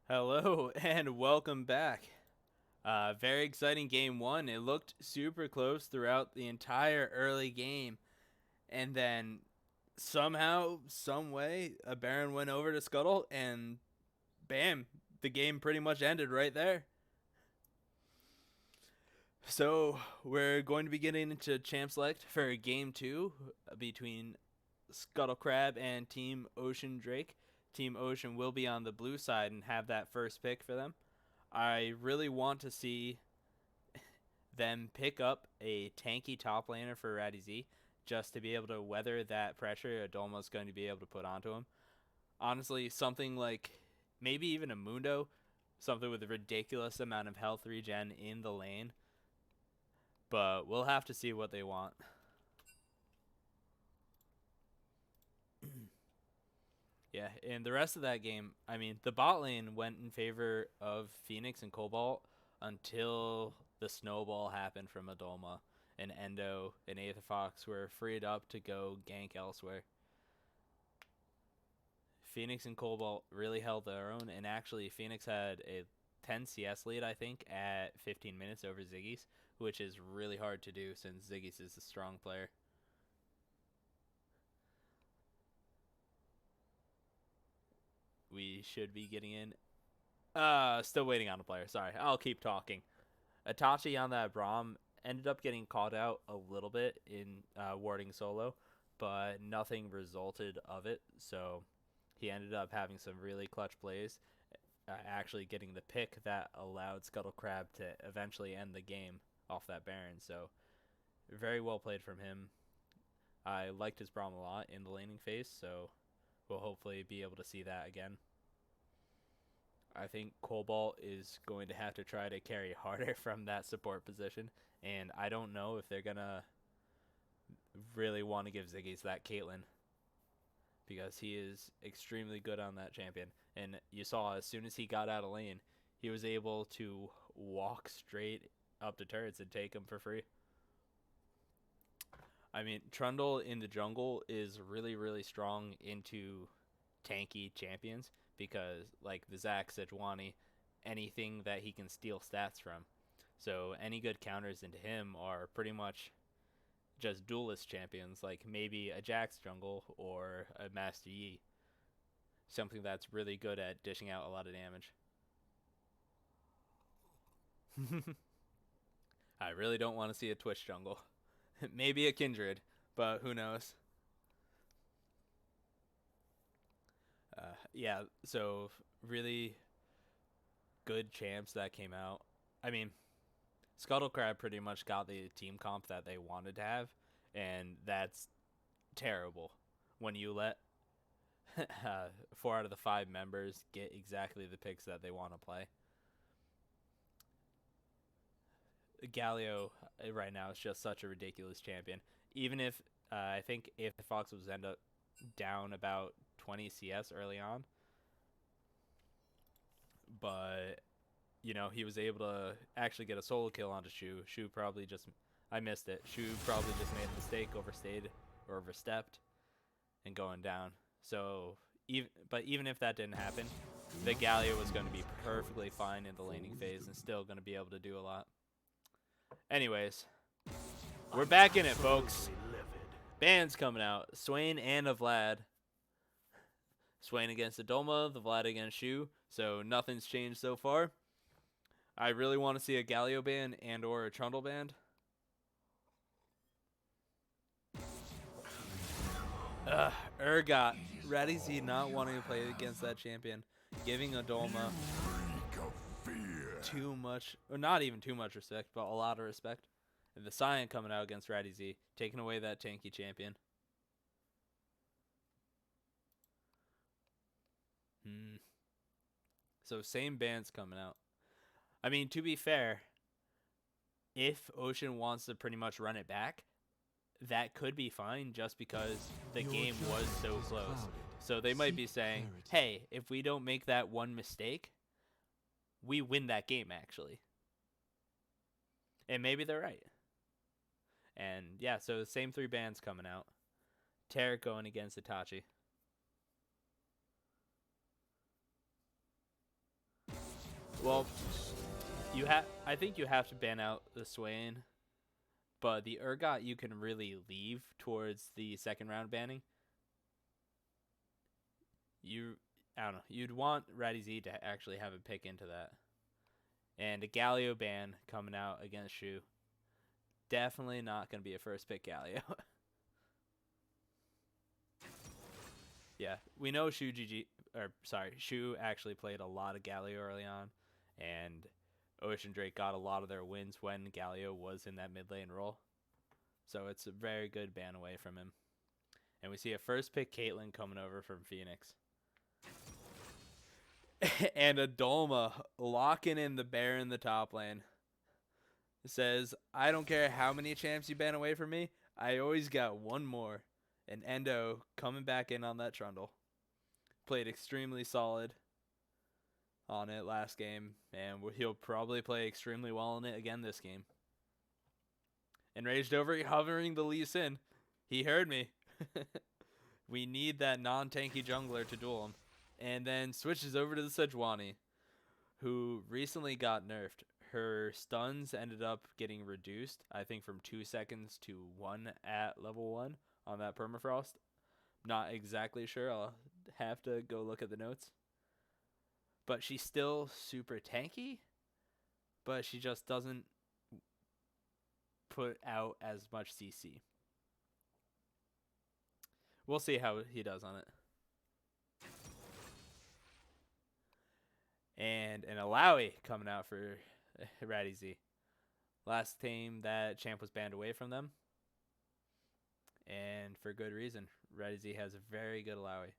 Hello and welcome back. Very exciting game one. It looked super close throughout the entire early game. And then somehow, some way, a Baron went over to Scuttle and bam, the game pretty much ended right there. So we're going to be getting into Champ Select for game two between Scuttle Crab and Team Ocean Drake. Team Ocean will be on the blue side and have that first pick for them. I really want to see them pick up a tanky top laner for Ratty Z just to be able to weather that pressure Adolma's going to be able to put onto him. Honestly, something like maybe even a Mundo, something with a ridiculous amount of health regen in the lane. But we'll have to see what they want. Yeah, and the rest of that game, I mean, the bot lane went in favor of Phoenix and Cobalt until the snowball happened from Adolma, and Endo and Aether Fox were freed up to go gank elsewhere. Phoenix and Cobalt really held their own, and actually Phoenix had a 10 CS lead, I think, at 15 minutes over Ziggy's, which is really hard to do since Ziggy's is a strong player. We should be getting in. Still waiting on a player. Sorry, I'll keep talking. Itachi on that Braum ended up getting caught out a little bit in warding solo, but nothing resulted of it. So he ended up having some really clutch plays, actually getting the pick that allowed Scuttle Crab to eventually end the game off that Baron. So very well played from him. I liked his Braum a lot in the laning phase, so we'll hopefully be able to see that again. I think Cobalt is going to have to try to carry harder from that support position, and I don't know if they're going to really want to give Ziggy's that Caitlyn, because he is extremely good on that champion. And you saw as soon as he got out of lane, he was able to walk straight up to turrets and take them for free. I mean, Trundle in the jungle is really, really strong into tanky champions because, like the Zac Sejuani, anything that he can steal stats from. So any good counters into him are pretty much just duelist champions, like maybe a Jax jungle or a Master Yi. Something that's really good at dishing out a lot of damage. I really don't want to see a Twitch jungle. Maybe a Kindred, but who knows. Yeah, so really good champs that came out. I mean, Scuttle Crab pretty much got the team comp that they wanted to have, and that's terrible when you let 4 out of the 5 members get exactly the picks that they want to play. Galio right now is just such a ridiculous champion. Even if I think if the Fox was end up down about 20 CS early on, but you know, he was able to actually get a solo kill onto Shu. Shu probably just, I missed it. Shu probably just made a mistake, overstayed or overstepped, and going down. So, even if that didn't happen, the Galio was going to be perfectly fine in the laning phase and still going to be able to do a lot. Anyways, we're back in it, folks. Bands coming out. Swain and a Vlad. Swain against Adolma, the Vlad against Shu. So nothing's changed so far. I really want to see a Galio ban and or a Trundle ban. Urgot. Ratty Z not wanting to play against that champion. Giving Adolma too much, or not even too much respect, but a lot of respect. And the Scion coming out against Ratty Z, taking away that tanky champion. So same bands coming out. I mean, to be fair, if Ocean wants to pretty much run it back, that could be fine just because the game was so close. So they might be saying, hey, if we don't make that one mistake, we win that game, actually. And maybe they're right. And yeah, so the same 3 bands coming out. Tarek going against Itachi. Well, I think you have to ban out the Swain, but the Urgot you can really leave towards the second round banning. I don't know. You'd want Ratty Z to actually have a pick into that. And a Galio ban coming out against Shu. Definitely not going to be a first pick Galio. Yeah, we know Shu actually played a lot of Galio early on, and Ocean Drake got a lot of their wins when Galio was in that mid lane role. So it's a very good ban away from him. And we see a first pick Caitlyn coming over from Phoenix. And a Dolma locking in the bear in the top lane. It says, I don't care how many champs you ban away from me, I always got one more. And Endo coming back in on that Trundle. Played extremely solid on it last game, and he'll probably play extremely well in it again this game. And Raged Over hovering the Lee Sin. He heard me. We need that non-tanky jungler to duel him. And then switches over to the Sejuani, who recently got nerfed. Her stuns ended up getting reduced, I think from 2 seconds to 1 at level 1 on that permafrost. Not exactly sure. I'll have to go look at the notes. But she's still super tanky, but she just doesn't put out as much CC. We'll see how he does on it. And an Alawi coming out for Ratty Z. Last time that champ was banned away from them. And for good reason. Ratty Z has a very good Alawi.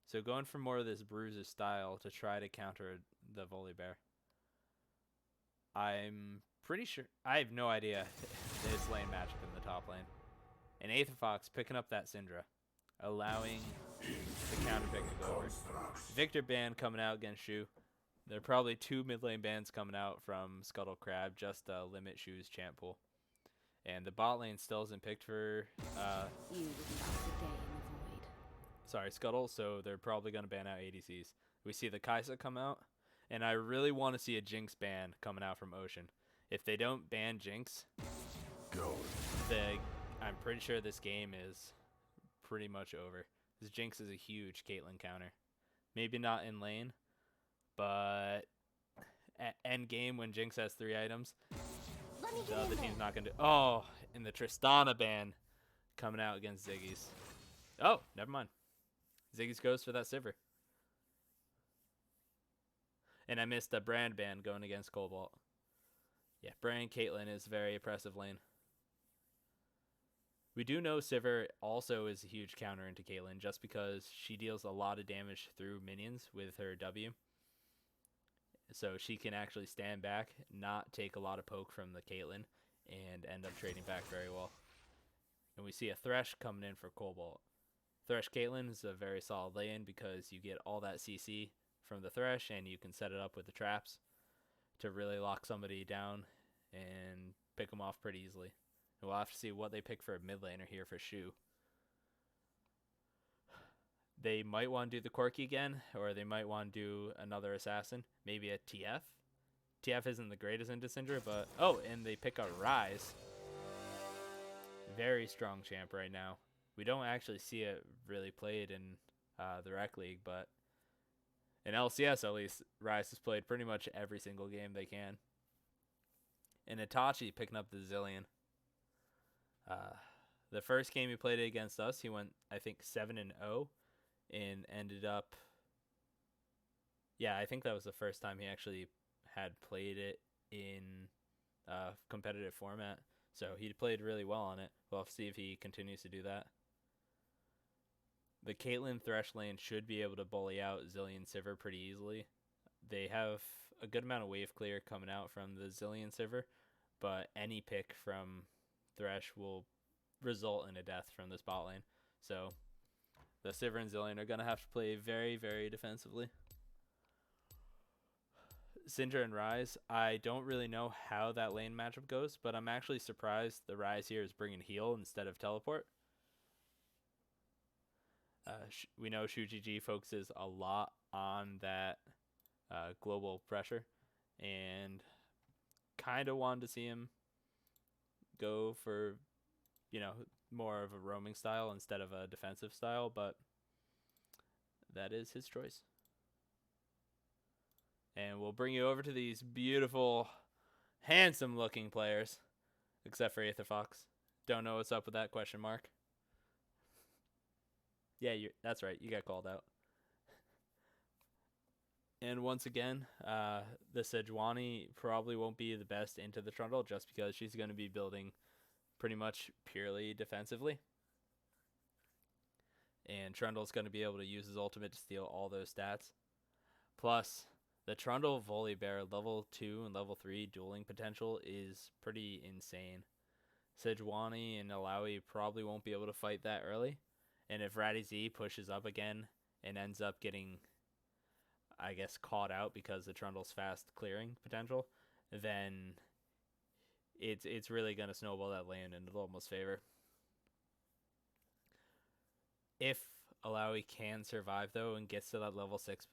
So going for more of this Bruiser style to try to counter the Volibear. I'm pretty sure. I have no idea this lane matchup in the top lane. And Aetherfox picking up that Syndra. Allowing the counter pick to go over. Victor ban coming out against Shu. There are probably 2 mid lane bans coming out from Scuttle Crab just to limit Shu's champ pool. And the bot lane still isn't picked for Scuttle, so they're probably going to ban out ADCs. We see the Kai'Sa come out, and I really want to see a Jinx ban coming out from Ocean. If they don't ban Jinx, I'm pretty sure this game is pretty much over. This Jinx is a huge Caitlyn counter. Maybe not in lane, but at end game when Jinx has 3 items, the other team's not going to do... Oh, and the Tristana ban coming out against Ziggy's. Oh, never mind. Ziggy's goes for that Sivir. And I missed a Brand ban going against Cobalt. Yeah, Brand Caitlyn is very oppressive lane. We do know Sivir also is a huge counter into Caitlyn just because she deals a lot of damage through minions with her W. So she can actually stand back, not take a lot of poke from the Caitlyn, and end up trading back very well. And we see a Thresh coming in for Cobalt. Thresh Caitlyn is a very solid lane because you get all that CC from the Thresh, and you can set it up with the traps to really lock somebody down and pick them off pretty easily. And we'll have to see what they pick for a mid laner here for Shu. They might want to do the Corki again, or they might want to do another assassin. Maybe a TF. TF isn't the greatest into Syndra, but... Oh, and they pick a Ryze. Very strong champ right now. We don't actually see it really played in the Rec League, but... in LCS, at least, Ryze has played pretty much every single game they can. And Itachi picking up the Zillion. The first game he played against us, he went, I think, 7-0. And ended up... Yeah, I think that was the first time he actually had played it in competitive format. So he played really well on it. We'll have to see if he continues to do that. The Caitlyn Thresh lane should be able to bully out Zillion Sivir pretty easily. They have a good amount of wave clear coming out from the Zillion Sivir, but any pick from Thresh will result in a death from this bot lane. So the Sivir and Zillion are going to have to play very, very defensively. Syndra and Ryze, I don't really know how that lane matchup goes, but I'm actually surprised the Ryze here is bringing heal instead of teleport. We know ShuGG focuses a lot on that global pressure, and kind of wanted to see him go for, more of a roaming style instead of a defensive style, but that is his choice. And we'll bring you over to these beautiful, handsome-looking players, except for Aether Fox. Don't know what's up with that question mark. Yeah, that's right. You got called out. And once again, the Sejuani probably won't be the best into the Trundle just because she's going to be building pretty much purely defensively. And Trundle's going to be able to use his ultimate to steal all those stats. Plus, the Trundle Volibear level 2 and level 3 dueling potential is pretty insane. Sejuani and Alawi probably won't be able to fight that early. And if Ratty Z pushes up again and ends up getting, I guess, caught out because the Trundle's fast clearing potential, then it's really going to snowball that lane in Loma's favor. If Alawi can survive, though, and gets to that level 6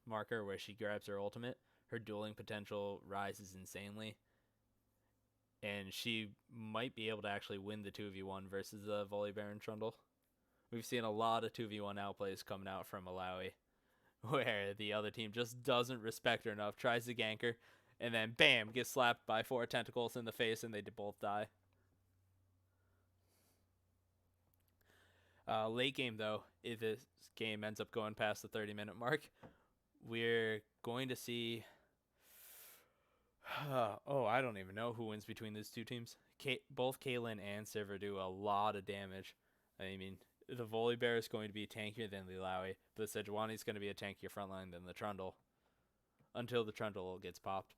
marker where she grabs her ultimate, her dueling potential rises insanely. And she might be able to actually win the 2v1 versus the Volibear and Trundle. We've seen a lot of 2v1 outplays coming out from Alawi, where the other team just doesn't respect her enough, tries to gank her, and then bam, gets slapped by 4 tentacles in the face and they both die. Late game, though, if this game ends up going past the 30-minute mark, we're going to see... I don't even know who wins between these two teams. Both Caitlyn and Sivir do a lot of damage. I mean, the Volibear is going to be tankier than the Alawi, but the Sejuani is going to be a tankier frontline than the Trundle, until the Trundle gets popped.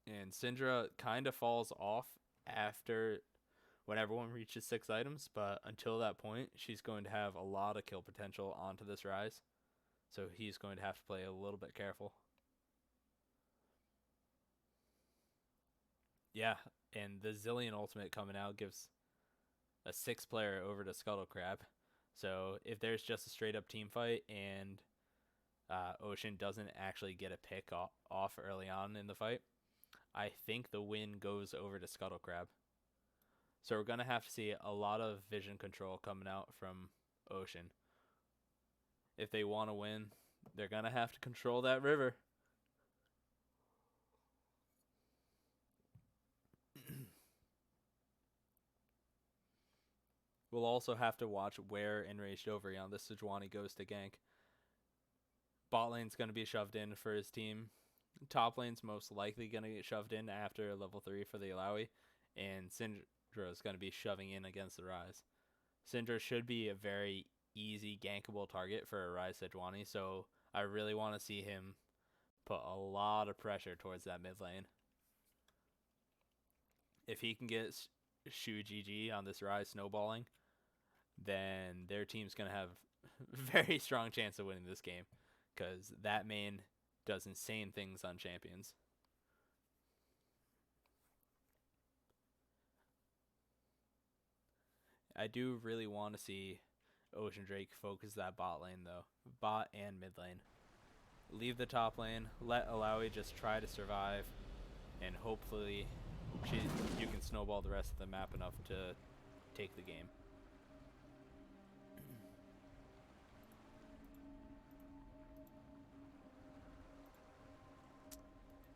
And Syndra kind of falls off after when everyone reaches 6 items, but until that point, she's going to have a lot of kill potential onto this Rise, so he's going to have to play a little bit careful. Yeah, and the Zillion ultimate coming out gives a 6-player over to Scuttle Crab. So if there's just a straight up team fight and Ocean doesn't actually get a pick off early on in the fight, I think the win goes over to Scuttle Crab. So we're going to have to see a lot of vision control coming out from Ocean. If they want to win, they're going to have to control that river. We'll also have to watch where Enraged Ovary on this Sejuani goes to gank. Bot lane's going to be shoved in for his team. Top lane's most likely going to get shoved in after level 3 for the Alawi. And Syndra's going to be shoving in against the Rise. Syndra should be a very easy gankable target for a Rise Sejuani, so I really want to see him put a lot of pressure towards that mid lane. If he can get Shu GG on this Rise snowballing, then their team's going to have a very strong chance of winning this game, because that main does insane things on champions. I do really want to see Ocean Drake focus that bot lane, though. Bot and mid lane. Leave the top lane, let Alawi just try to survive, and hopefully you can snowball the rest of the map enough to take the game.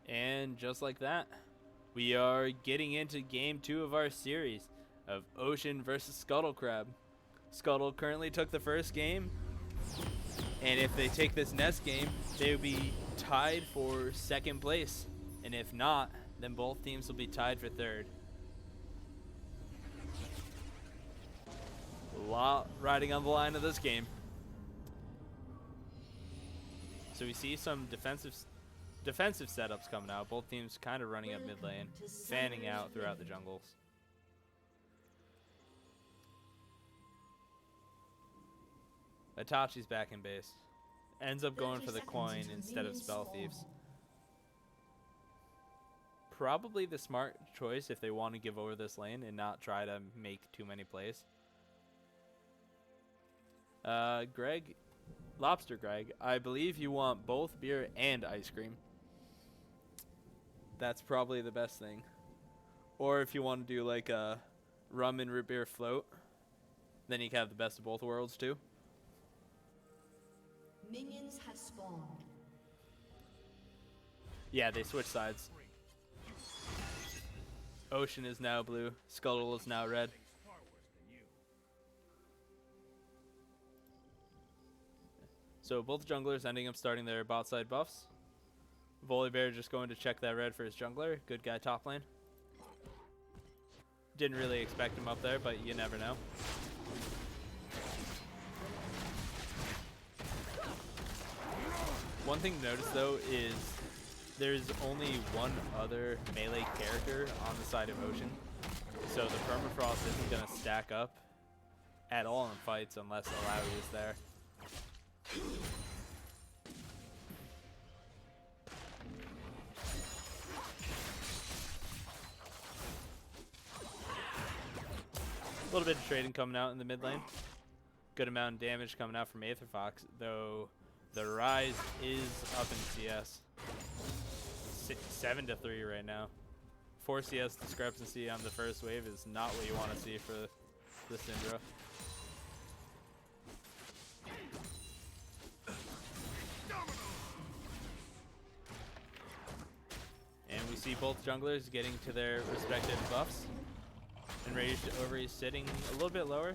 And just like that, we are getting into game 2 of our series of Ocean versus Scuttle Crab. Scuttle currently took the first game, and if they take this next game, they'll be tied for 2nd place. And if not, then both teams will be tied for 3rd. A lot riding on the line of this game. So we see some defensive setups coming out. Both teams kind of running up mid lane, fanning out throughout the jungles. Itachi's back in base. Ends up going for the coin instead of Spell Thieves. Probably the smart choice if they want to give over this lane and not try to make too many plays. Greg, Lobster Greg, I believe you want both beer and ice cream. That's probably the best thing. Or if you want to do like a rum and root beer float, then you can have the best of both worlds too. Minions have spawned. Yeah, they switch sides. Ocean is now blue. Scuttle is now red. So both junglers ending up starting their bot side buffs. Volibear just going to check that red for his jungler. Good guy top lane. Didn't really expect him up there, but you never know. One thing to notice though is there's only one other melee character on the side of Ocean. So the permafrost isn't going to stack up at all in fights unless Alawi is there. A little bit of trading coming out in the mid lane. Good amount of damage coming out from Aether Fox, though the Rise is up in CS. 7-3 right now. 4 CS discrepancy on the first wave is not what you want to see for the Syndra. And we see both junglers getting to their respective buffs. Enraged over is sitting a little bit lower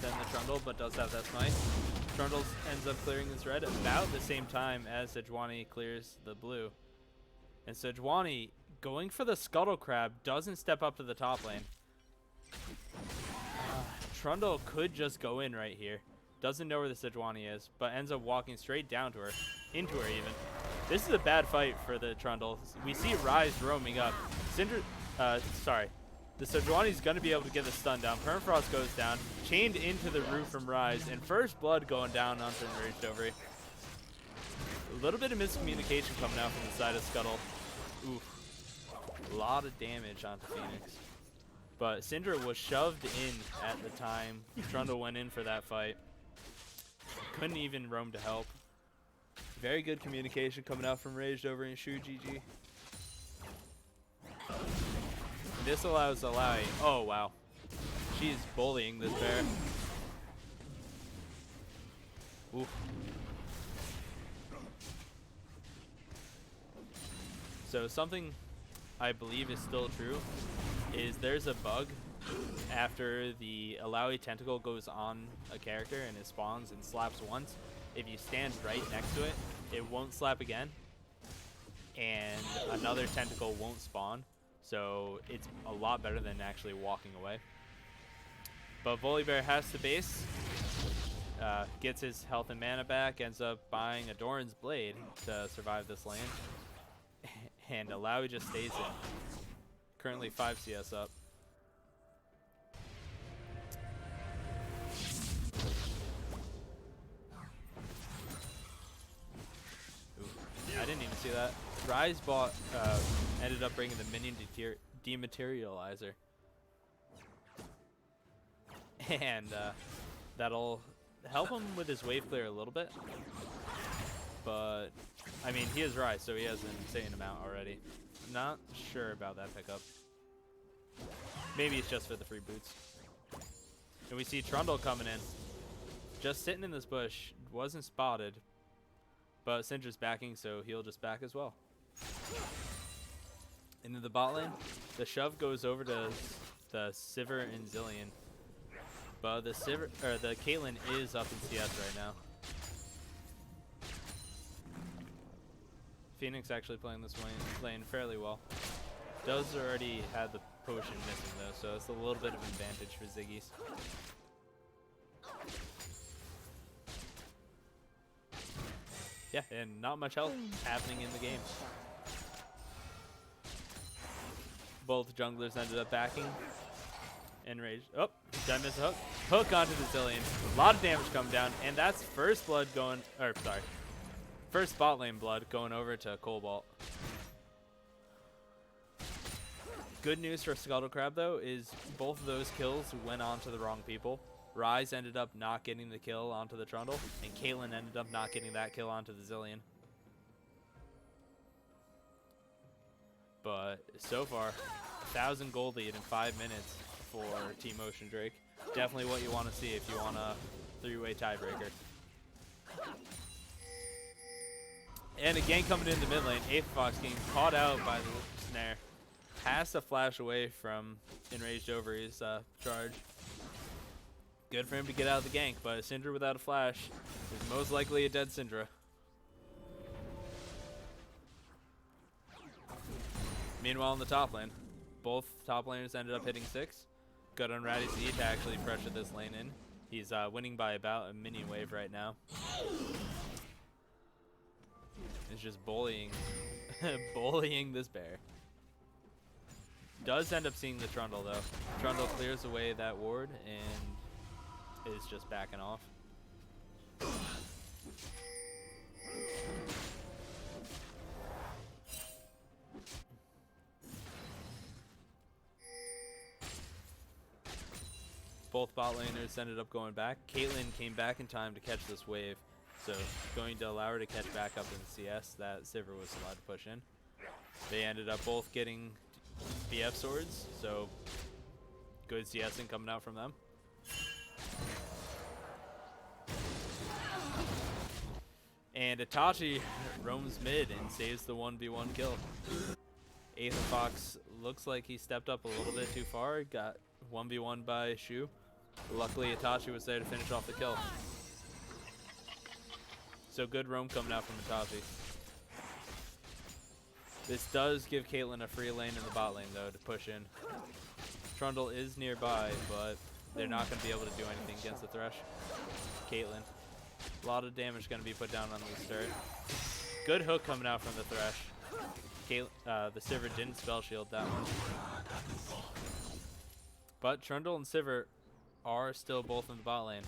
than the Trundle, but does have that smite. Trundle ends up clearing his red about the same time as Sejuani clears the blue. And Sejuani, going for the Scuttle Crab, doesn't step up to the top lane. Trundle could just go in right here. Doesn't know where the Sejuani is, but ends up walking straight down to her. Into her even. This is a bad fight for the Trundle. We see Rise roaming up. The Sejuani's going to be able to get the stun down. Permafrost goes down. Chained into the roof from Rise. And first blood going down onto Enraged Ovary. A little bit of miscommunication coming out from the side of Scuttle. Oof. A lot of damage onto Phoenix. But Syndra was shoved in at the time Trundle went in for that fight. Couldn't even roam to help. Very good communication coming out from Raged Over and Shu GG. This allows Alawi. Oh, wow. She's bullying this bear. Oof. So something I believe is still true is there's a bug after the Alawi tentacle goes on a character and it spawns and slaps once. If you stand right next to it, it won't slap again. And another tentacle won't spawn. So it's a lot better than actually walking away. But Volibear has to base. Gets his health and mana back. Ends up buying a Doran's Blade to survive this lane. And Alawi just stays in. Currently 5 CS up. Ooh, I didn't even see that. Rise bot ended up bringing the minion dematerializer. And that'll help him with his wave clear a little bit. But, I mean, he is Rise, so he has an insane amount already. Not sure about that pickup. Maybe it's just for the free boots. And we see Trundle coming in. Just sitting in this bush. Wasn't spotted. But Syndra's backing, so he'll just back as well. Into the bot lane. The shove goes over to the Sivir and Zillion. But the Caitlyn is up in CS right now. Phoenix actually playing this lane fairly well. Does already have the potion missing though, so it's a little bit of advantage for Ziggy's. Yeah, and not much else happening in the game. Both junglers ended up backing. Enraged. Oh, did I miss a hook? Hook onto the Zillion. A lot of damage coming down, and that's first blood going, or sorry, first bot lane blood going over to Cobalt. Good news for Scuttle Crab though is both of those kills went on to the wrong people. Rise ended up not getting the kill onto the Trundle, and Caitlyn ended up not getting that kill onto the Zillion. but so far, 1,000 gold lead in 5 minutes for Team Ocean Drake. Definitely what you want to see if you want a 3-way tiebreaker. And a gank coming in the mid lane. Eighth Fox getting caught out by the snare. Has to flash away from Enraged Over's charge. Good for him to get out of the gank, but a Syndra without a flash is most likely a dead Syndra. Meanwhile, in the top lane, both top laners ended up hitting 6. Good on Ratty Z to actually pressure this lane in. He's winning by about a minion wave right now. It's just bullying, bullying this bear. Does end up seeing the Trundle though. Trundle clears away that ward and is just backing off. Both bot laners ended up going back. Caitlyn came back in time to catch this wave, so going to allow her to catch back up in CS that Sivir was allowed to push in. They ended up both getting BF swords, so good CSing coming out from them. And Itachi roams mid and saves the 1v1 kill. Eighth Fox looks like he stepped up a little bit too far, got 1v1 by Shu. Luckily, Itachi was there to finish off the kill. So good roam coming out from Itachi. This does give Caitlyn a free lane in the bot lane, though, to push in. Trundle is nearby, but they're not going to be able to do anything against the Thresh. Caitlyn. A lot of damage going to be put down on the turret. Good hook coming out from the Thresh. The Sivir didn't spell shield that one. But Trundle and Sivir are still both in the bot lane.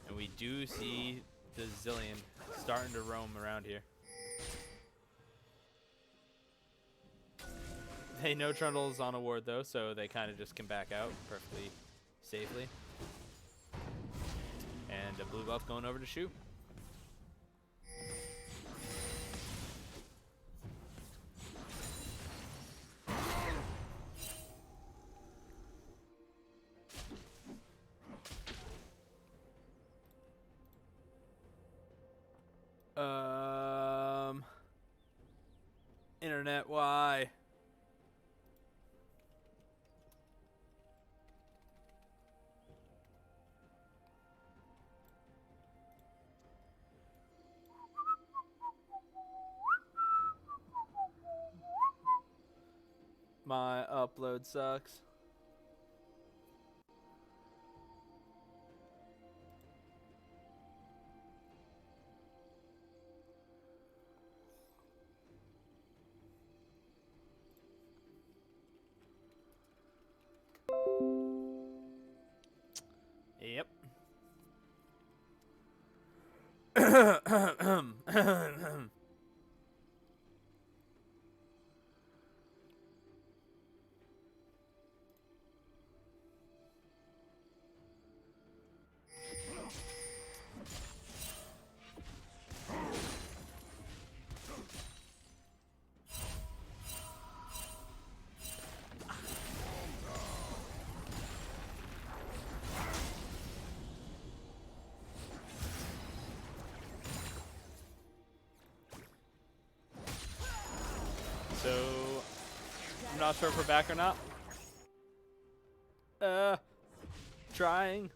And we do see the Zillion starting to roam around here. They know Trundle's on a ward though, so they kind of just can back out perfectly safely. And a blue buff going over to Shu. Internet, why? My upload sucks. Yep. So, I'm not sure if we're back or not. Trying.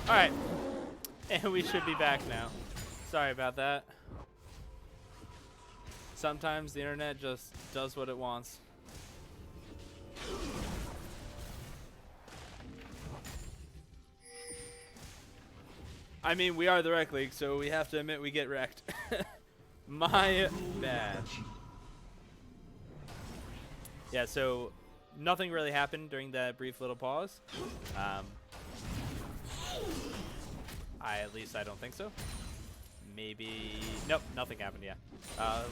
Alright. And we should be back now. Sorry about that. Sometimes the internet just does what it wants. I mean, we are the Rec League, so we have to admit we get wrecked. My bad. Yeah, so nothing really happened during that brief little pause. At least I don't think so. maybe... Nope, nothing happened yet.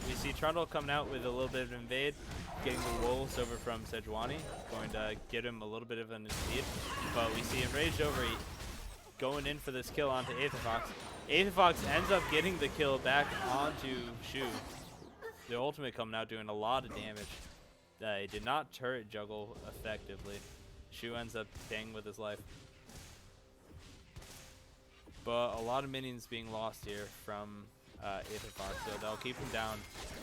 We see Trundle coming out with a little bit of invade, getting the wolves over from Sejuani, going to get him a little bit of an speed. But we see Enraged Overeat going in for this kill onto Aetherfox. Aetherfox ends up getting the kill back onto Shu. The ultimate coming out doing a lot of damage. He did not turret juggle effectively. Shu ends up staying with his life. But a lot of minions being lost here from Aetherfox, so they'll keep him down,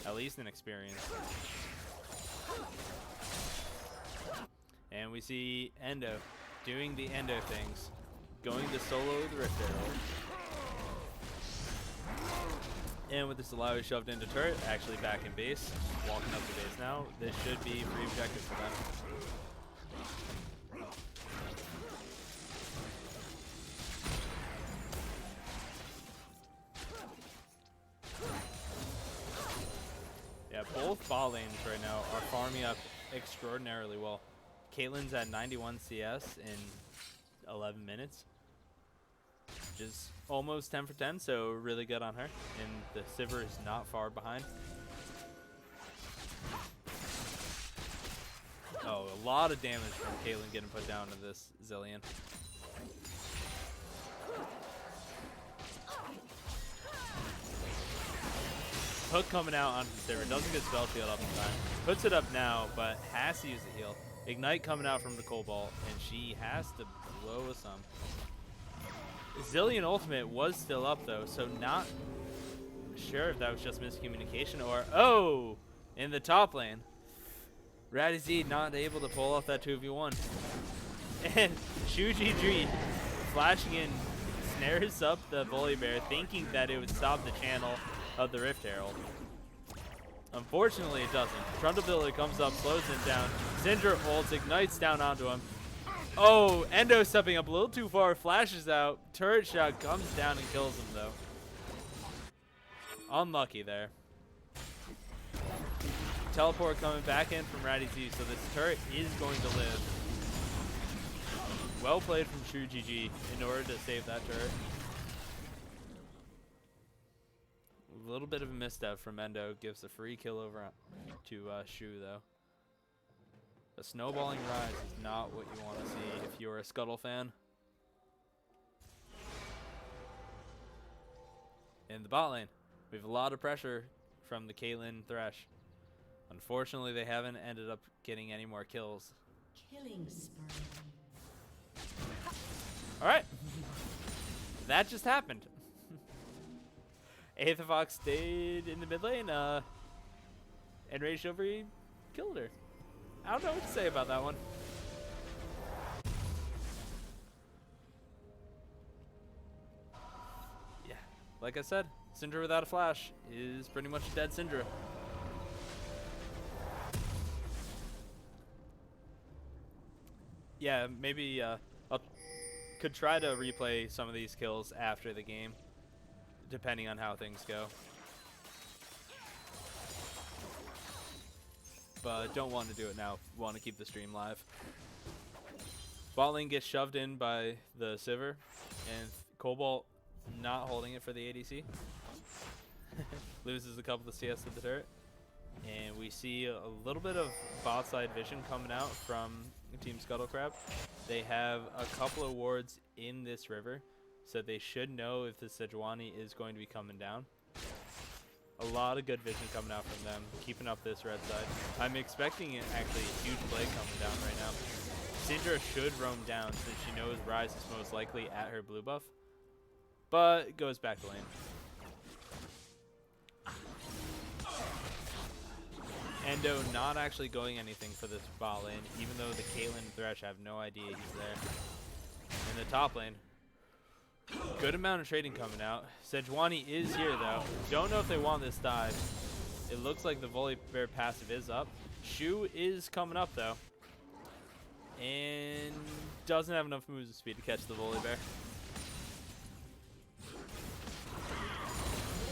at least in experience. And we see Endo doing the Endo things, going to solo the Rift Arrow. And with this Alawi shoved into turret, actually back in base, walking up the base now, this should be free objective for them. Yeah, both bot lanes right now are farming up extraordinarily well. Caitlyn's at 91 CS in 11 minutes, which is almost 10 for 10, so really good on her. And the Sivir is not far behind. Oh, a lot of damage from Caitlyn getting put down to this Zillion. Hook coming out onto the Sivir, doesn't get spell shield up in time. Puts it up now, but has to use the heal. Ignite coming out from the Cobalt, and she has to blow us some. Zillion ultimate was still up though, so not sure if that was just miscommunication or oh, in the top lane, Ratty Z not able to pull off that 2v1, and Shu GG flashing in snares up the Volibear, thinking that it would stop the channel of the Rift Herald. Unfortunately, it doesn't. Trundlebilly comes up, slows him down. Syndra ults, ignites down onto him. Oh, Endo stepping up a little too far, flashes out. Turret shot comes down and kills him, though. Unlucky there. Teleport coming back in from Ratty Z, so this turret is going to live. Well played from True GG in order to save that turret. A little bit of a misstep from Endo, gives a free kill over to Shu, though. A snowballing rise is not what you want to see if you're a Scuttle fan. In the bot lane, we have a lot of pressure from the Caitlyn Thresh. Unfortunately, they haven't ended up getting any more kills. Killing spree. Alright. That just happened. Aetherfox stayed in the mid lane, and Rage Overeat killed her. I don't know what to say about that one. Yeah, like I said, Syndra without a flash is pretty much a dead Syndra. Yeah, maybe could try to replay some of these kills after the game, depending on how things go. But don't want to do it now. Want to keep the stream live. Bot lane gets shoved in by the Sivir, and Cobalt not holding it for the ADC. Loses a couple of CS to the turret. And we see a little bit of bot side vision coming out from Team Scuttlecrab. They have a couple of wards in this river, so they should know if the Sejuani is going to be coming down. A lot of good vision coming out from them, keeping up this red side. I'm expecting actually a huge play coming down right now. Syndra should roam down since she knows Ryze is most likely at her blue buff, but goes back to lane. Endo not actually going anything for this bot lane, even though the Caitlyn Thresh have no idea he's there. In the top lane, good amount of trading coming out. Sejuani is here though. Don't know if they want this dive. It looks like the Volibear passive is up. Shu is coming up though, and doesn't have enough moves speed to catch the Volibear.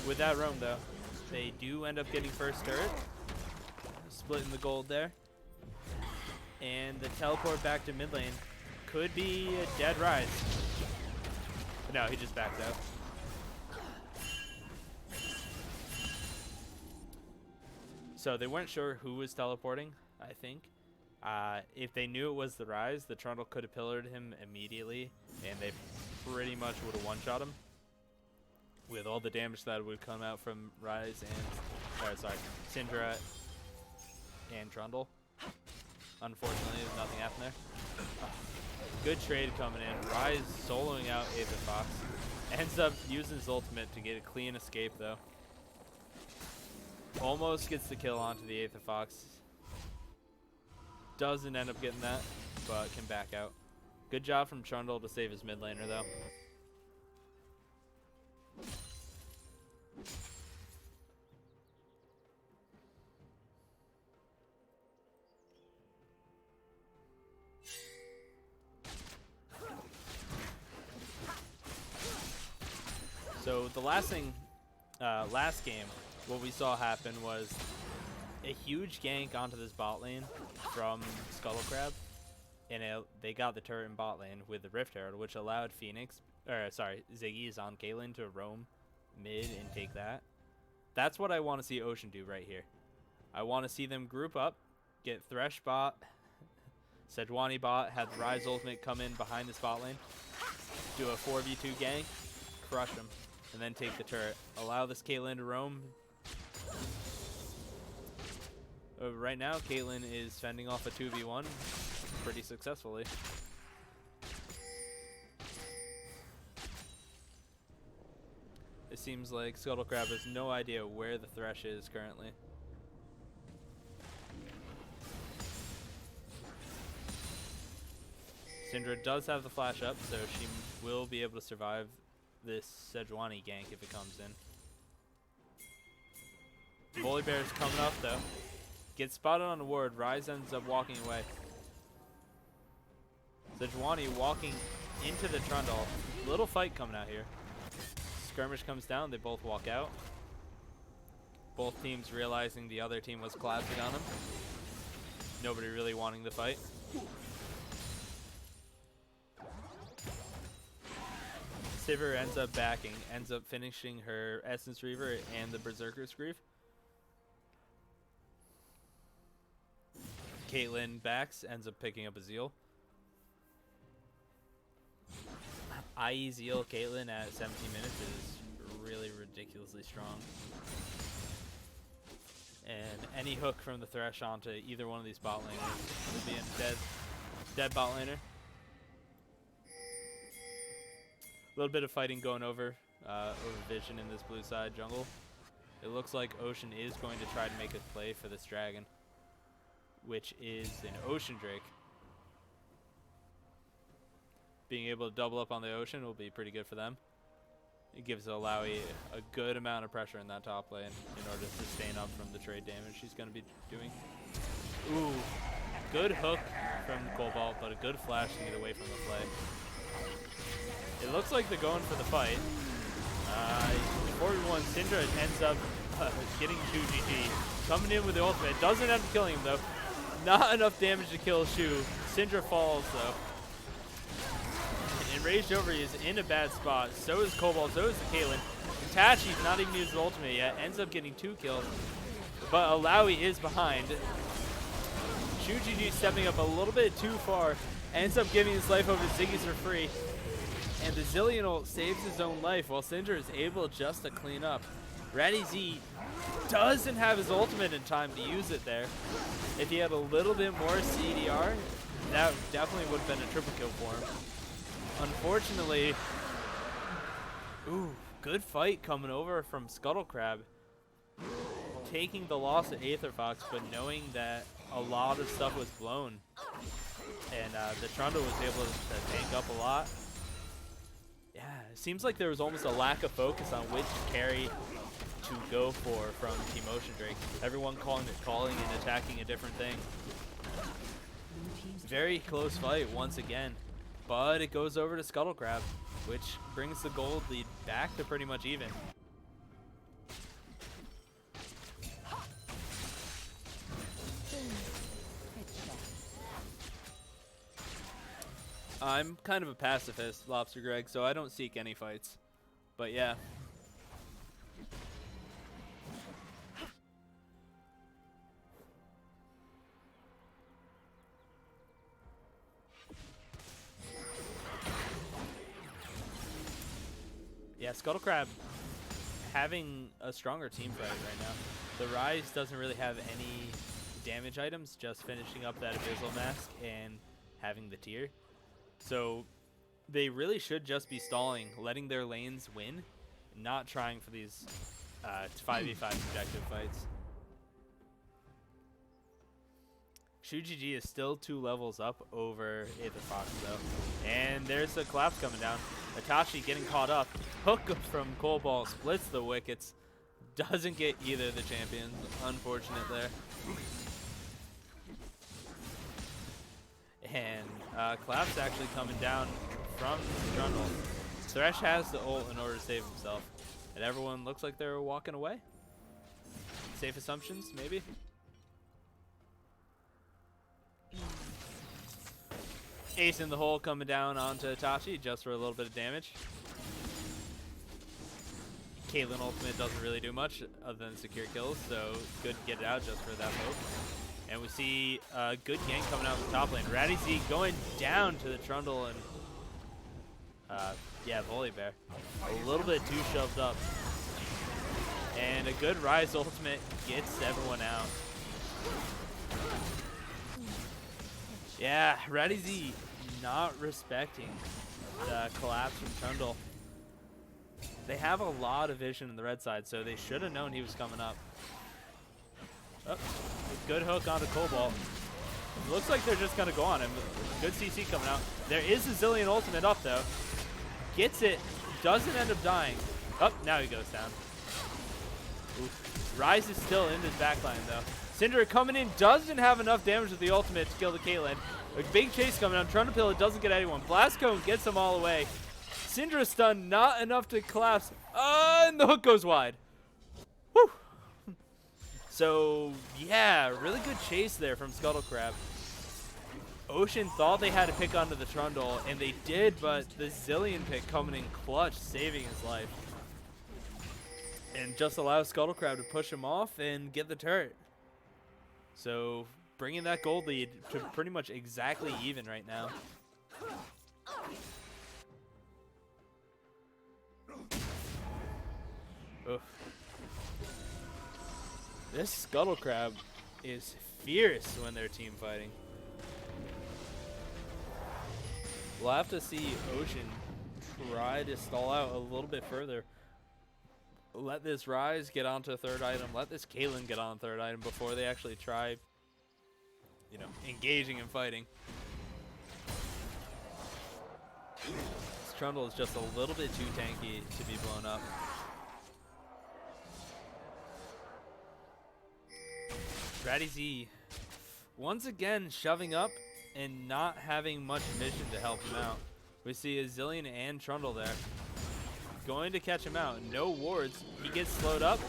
With that roam though, they do end up getting first turret. Splitting the gold there. And the teleport back to mid lane could be a dead Ryze. No, he just backed up. So they weren't sure who was teleporting, I think. If they knew it was the Rise, the Trundle could have pillared him immediately, and they pretty much would have one-shot him with all the damage that would come out from Rise and, Syndra and Trundle. Unfortunately, nothing happened there. Good trade coming in. Rise soloing out Aether Fox. Ends up using his ultimate to get a clean escape, though. Almost gets the kill onto the Aether Fox. Doesn't end up getting that, but can back out. Good job from Trundle to save his mid laner, though. So the last thing, last game, what we saw happen was a huge gank onto this bot lane from Scuttle Crab, and they got the turret in bot lane with the Rift Herald, which allowed Ziggy's on Caitlyn to roam mid and take that. That's what I want to see Ocean do right here. I want to see them group up, get Thresh bot, Sejuani bot, have Rise ultimate come in behind this bot lane, do a 4v2 gank, crush them, and then take the turret. Allow this Caitlyn to roam. Right now, Caitlyn is fending off a 2v1 pretty successfully. It seems like Scuttle Crab has no idea where the Thresh is currently. Syndra does have the flash up, so she will be able to survive this Sejuani gank if it comes in. Bully Bear's coming up though. Gets spotted on the ward. Rise ends up walking away. Sejuani walking into the Trundle. Little fight coming out here. Skirmish comes down. They both walk out. Both teams realizing the other team was collapsing on them. Nobody really wanting the fight. Sivir ends up backing, ends up finishing her Essence Reaver and the Berserker's Grief. Caitlyn backs, ends up picking up a Zeal. IE Zeal Caitlyn at 17 minutes is really ridiculously strong. And any hook from the Thresh onto either one of these bot laners would be a dead bot laner. A little bit of fighting going over Vision in this blue side jungle. It looks like Ocean is going to try to make a play for this dragon, which is an Ocean Drake. Being able to double up on the Ocean will be pretty good for them. It gives Alawi a good amount of pressure in that top lane in order to sustain up from the trade damage she's going to be doing. Ooh, good hook from Cobalt, but a good flash to get away from the play. It looks like they're going for the fight. 4v1, Syndra ends up getting 2 GG. Coming in with the ultimate. Doesn't end up killing him though. Not enough damage to kill Shu. Syndra falls though. And Raged Over is in a bad spot. So is Cobalt, so is the Caitlyn. Itachi's not even used his ultimate yet. Ends up getting 2 kills. But Alawi is behind. Shu GG stepping up a little bit too far. Ends up giving his life over to Ziggy's for free. And the Zillion ult saves his own life while Syndra is able just to clean up. Ratty Z doesn't have his ultimate in time to use it there. If he had a little bit more CDR, that definitely would have been a triple kill for him. Unfortunately, ooh, good fight coming over from Scuttle Crab. Taking the loss at Aether Fox, but knowing that a lot of stuff was blown. And the Trundle was able to tank up a lot. Yeah, it seems like there was almost a lack of focus on which carry to go for from Team Ocean Drake. Everyone calling and attacking a different thing. Very close fight once again, but it goes over to Scuttle Crab, which brings the gold lead back to pretty much even. I'm kind of a pacifist, Lobster Greg, so I don't seek any fights. But yeah. Yeah, Scuttle Crab having a stronger team fight right now. The Rise doesn't really have any damage items, just finishing up that Abyssal Mask and having the tier. So they really should just be stalling, letting their lanes win, not trying for these 5v5 objective fights. ShuGG is still 2 levels up over Aether Fox though. And there's a collapse coming down. Itachi getting caught up. Hook from Cobalt splits the wickets. Doesn't get either of the champions. Unfortunate there. And collapse actually coming down from Trundle. Thresh has the ult in order to save himself. And everyone looks like they're walking away. Safe assumptions, maybe? Ace in the hole coming down onto Itachi just for a little bit of damage. Caitlyn ultimate doesn't really do much other than secure kills, so good to get it out just for that poke. And we see a good gank coming out from the top lane. Ratty Z going down to the Trundle and yeah, Volibear. A little bit too shoved up. And a good Rise ultimate gets everyone out. Yeah, Ratty Z not respecting the collapse from Trundle. They have a lot of vision in the red side, so they should have known he was coming up. Oh, a good hook onto Cobalt. Looks like they're just going to go on him. Good CC coming out. There is a Zillion ultimate up, though. Gets it. Doesn't end up dying. Oh, now he goes down. Oof. Rise is still in his backline, though. Syndra coming in, doesn't have enough damage with the ultimate to kill the Caitlyn. A big chase coming on. Trundle Pillar doesn't get anyone. Blast Cone gets them all away. Syndra stun, not enough to collapse. And the hook goes wide. Woo! So, yeah, really good chase there from Scuttle Crab. Ocean thought they had to pick onto the Trundle, and they did, but the Zillion pick coming in clutch, saving his life. And just allows Scuttle Crab to push him off and get the turret. So, bringing that gold lead to pretty much exactly even right now. Oof. This Scuttle Crab is fierce when they're team fighting. We'll have to see Ocean try to stall out a little bit further. Let this Rise get onto a third item. Let this Caitlyn get on a third item before they actually try, you know, engaging and fighting. This Trundle is just a little bit too tanky to be blown up. Ratty Z once again shoving up and not having much vision to help him out. We see a Zillion and Trundle there. Going to catch him out. No wards. He gets slowed up.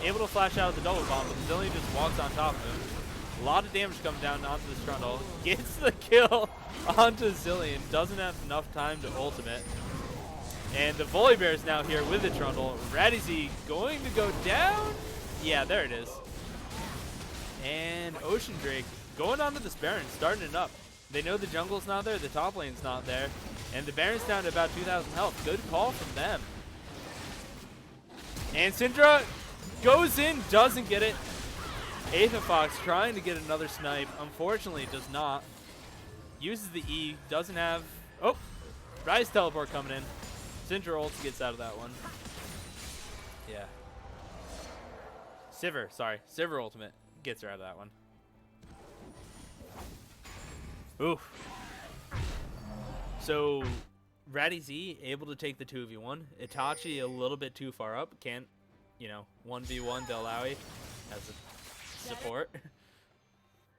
Able to flash out the double bomb, but the Zillion just walks on top of him. A lot of damage coming down onto this Trundle. Gets the kill onto Zillion. Doesn't have enough time to ultimate. And the Volibear is now here with the Trundle. Ratty Z going to go down. Yeah, there it is. And Ocean Drake going onto this Baron, starting it up. They know the jungle's not there, the top lane's not there, and the Baron's down to about 2,000 health. Good call from them. And Syndra goes in, doesn't get it. Aether Fox trying to get another snipe. Unfortunately, does not. Uses the E, doesn't have... Oh! Rise teleport coming in. Syndra ult gets out of that one. Yeah. Sivir ultimate gets her out of that one. Oof. So, Ratty Z able to take the 2v1. Itachi a little bit too far up. Can't, you know, 1v1 Delawi as a support.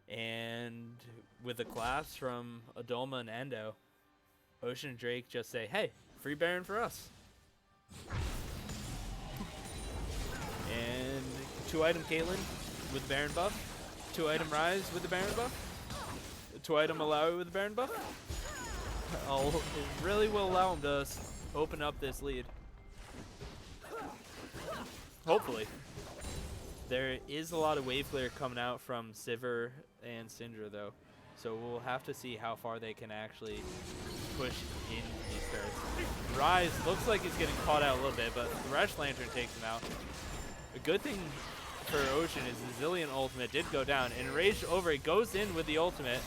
And with a collapse from Adolma and Endo, Ocean and Drake just say, hey, free Baron for us. And 2-item Caitlyn with Baron buff. 2-item Rise with the Baron buff. 2-item Malawi with the Baron buff. It really will allow him to open up this lead. Hopefully. There is a lot of wave clear coming out from Sivir and Syndra though. So we'll have to see how far they can actually push in these turrets. Rise looks like he's getting caught out a little bit, but Thresh Lantern takes him out. A good thing for Ocean is the Zillion ultimate did go down. Enraged over, it goes in with the ultimate.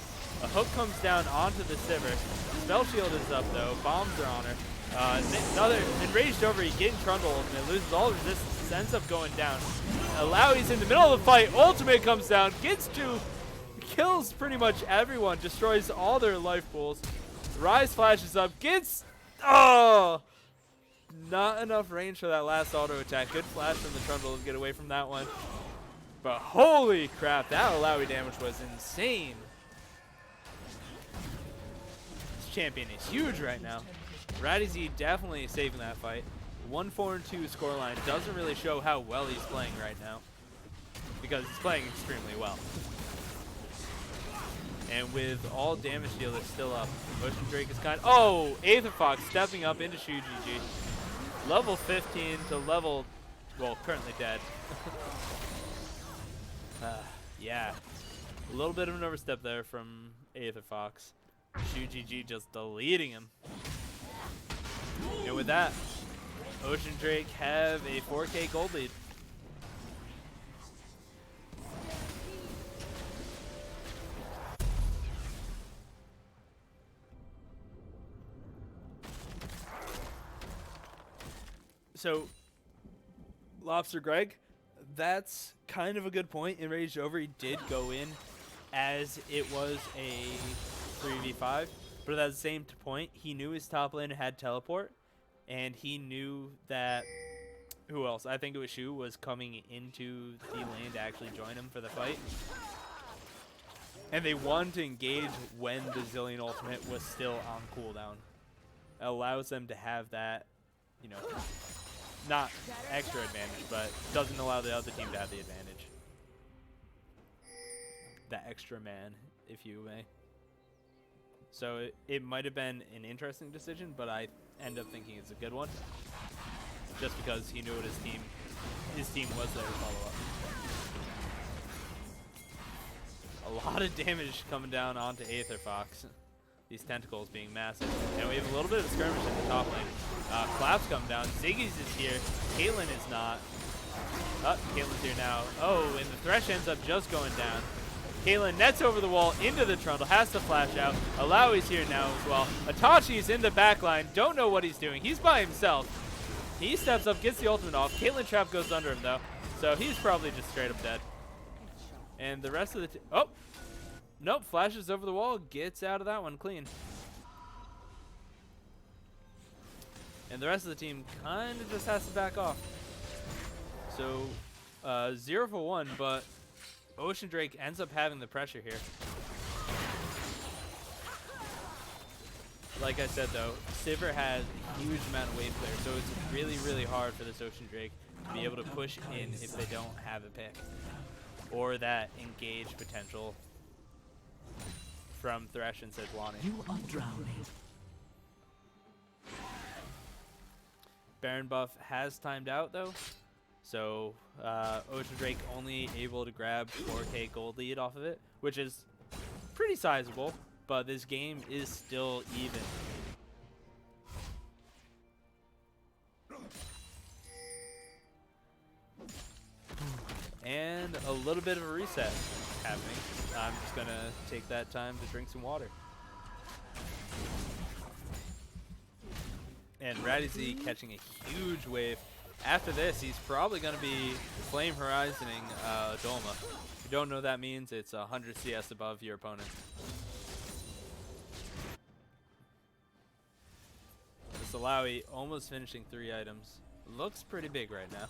A hook comes down onto the Sivir. Spell shield is up though. Bombs are on her. Another Enraged over, he getting Trundle ultimate, loses all resistance, ends up going down. Alawi's in the middle of the fight. Ultimate comes down, gets to, kills pretty much everyone, destroys all their life pools. Rise flashes up, gets, oh, not enough range for that last auto attack. Good flash from the Trundle to get away from that one. But holy crap, that Alawi damage was insane. This champion is huge right now. Radizy definitely saving that fight. 1-4-2 scoreline doesn't really show how well he's playing right now, because he's playing extremely well. And with all damage dealers still up, Ocean Drake is kind of, oh, Aether Fox stepping up into Shu GG. Level 15 to level, well, currently dead. Yeah, a little bit of an overstep there from Aether Fox. Shu GG just deleting him. And with that, Ocean Drake have a 4K gold lead. So, Lobster Greg, that's kind of a good point. Enraged over, he did go in as it was a 3v5, but at the same point, he knew his top lane had teleport, and he knew that, who else? I think it was Shu was coming into the lane to actually join him for the fight. And they wanted to engage when the Zillion ultimate was still on cooldown. It allows them to have that, you know, not extra advantage, but doesn't allow the other team to have the advantage. The extra man, if you may. So it might have been an interesting decision, but I end up thinking it's a good one. Just because he knew what his team was there to follow up. A lot of damage coming down onto Aether Fox. These tentacles being massive. And we have a little bit of skirmish in the top lane. Clap's come down. Ziggy's is here. Caitlyn is not. Oh, Caitlyn's here now. Oh, and the Thresh ends up just going down. Caitlyn nets over the wall into the Trundle. Has to flash out. Alawi's here now as well. Itachi's in the back line. Don't know what he's doing. He's by himself. He steps up, gets the ultimate off. Caitlyn trap goes under him though. So he's probably just straight up dead. And the rest of the oh! Nope, flashes over the wall, gets out of that one clean. And the rest of the team kind of just has to back off. So, 0 for 1, but Ocean Drake ends up having the pressure here. Like I said though, Sivir has a huge amount of wave clear, so it's really, really hard for this Ocean Drake to be able to push in if they don't have a pick. Or that engage potential from Thresh and Sejuani. You are drowning. Baron buff has timed out though, so Ocean Drake only able to grab 4K gold lead off of it, which is pretty sizable, but this game is still even. And a little bit of a reset happening. I'm just gonna take that time to drink some water. And Radizy catching a huge wave. After this, he's probably gonna be Flame Horizoning Dolma. If you don't know what that means, it's 100 CS above your opponent. This Alawi almost finishing 3 items. Looks pretty big right now.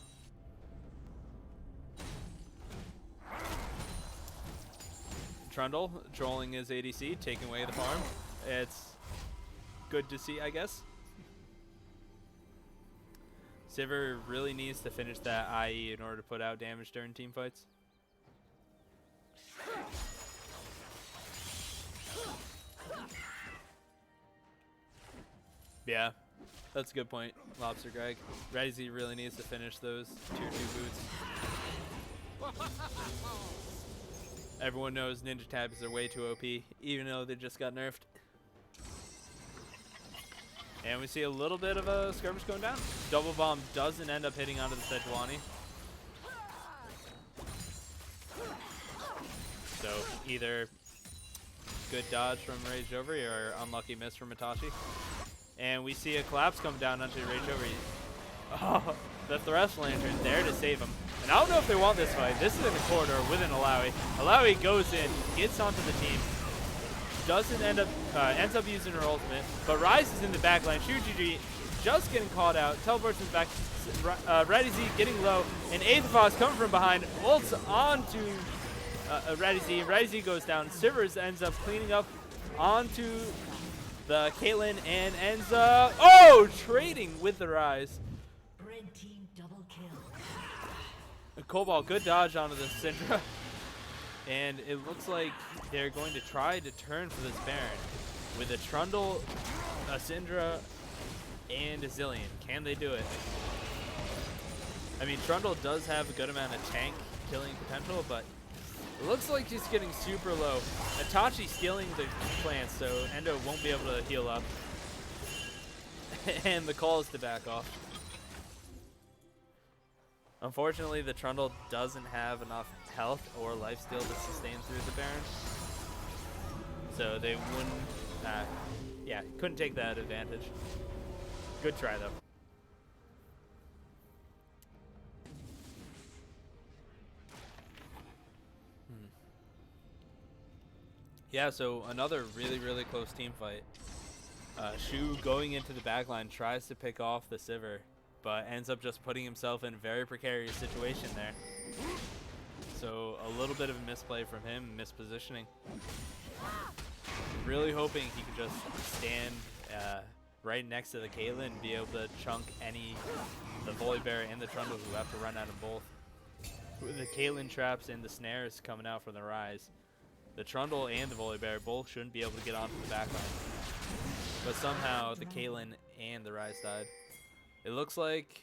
Trundle trolling his ADC, taking away the farm. It's good to see, I guess. Sivir really needs to finish that IE in order to put out damage during team fights. Yeah, that's a good point, Lobster Greg. Rezi really needs to finish those tier 2 boots. Everyone knows ninja tabs are way too OP, even though they just got nerfed. And we see a little bit of a skirmish going down. Double bomb doesn't end up hitting onto the Sejuani. So either good dodge from Rage Overy or unlucky miss from Itachi. And we see a collapse come down onto Rage Overy. Oh, the Thresh Lantern there to save him. And I don't know if they want this fight. This is in the corridor with an Alawi. Alawi goes in, gets onto the team. Doesn't ends up using her ultimate, but Rise is in the back line. Shuji just getting caught out, teleports in the back. Reddy Z getting low, and Aether Fox coming from behind, ults onto Reddy Z. Reddy Z goes down. Sivers ends up cleaning up onto the Caitlyn and ends up trading with the Rise. Red team double kill. Cobalt, good dodge onto the Syndra. And it looks like they're going to try to turn for this Baron with a Trundle, a Syndra, and a Zillion. Can they do it? I mean, Trundle does have a good amount of tank killing potential, but it looks like he's getting super low. Itachi stealing the plants, so Endo won't be able to heal up. And the call is to back off. Unfortunately, the Trundle doesn't have enough health or lifesteal to sustain through the Baron. So they wouldn't, couldn't take that advantage. Good try, though. Yeah, so another really, really close team fight. Shu going into the backline tries to pick off the Sivir, but ends up just putting himself in a very precarious situation there. So a little bit of a misplay from him, mispositioning. Really hoping he could just stand right next to the Caitlyn and be able to chunk the Volibear and the Trundle who have to run out of both. With the Caitlyn traps and the snares coming out from the Rise, the Trundle and the Volibear both shouldn't be able to get onto the backline. But somehow the Caitlyn and the Rise died. It looks like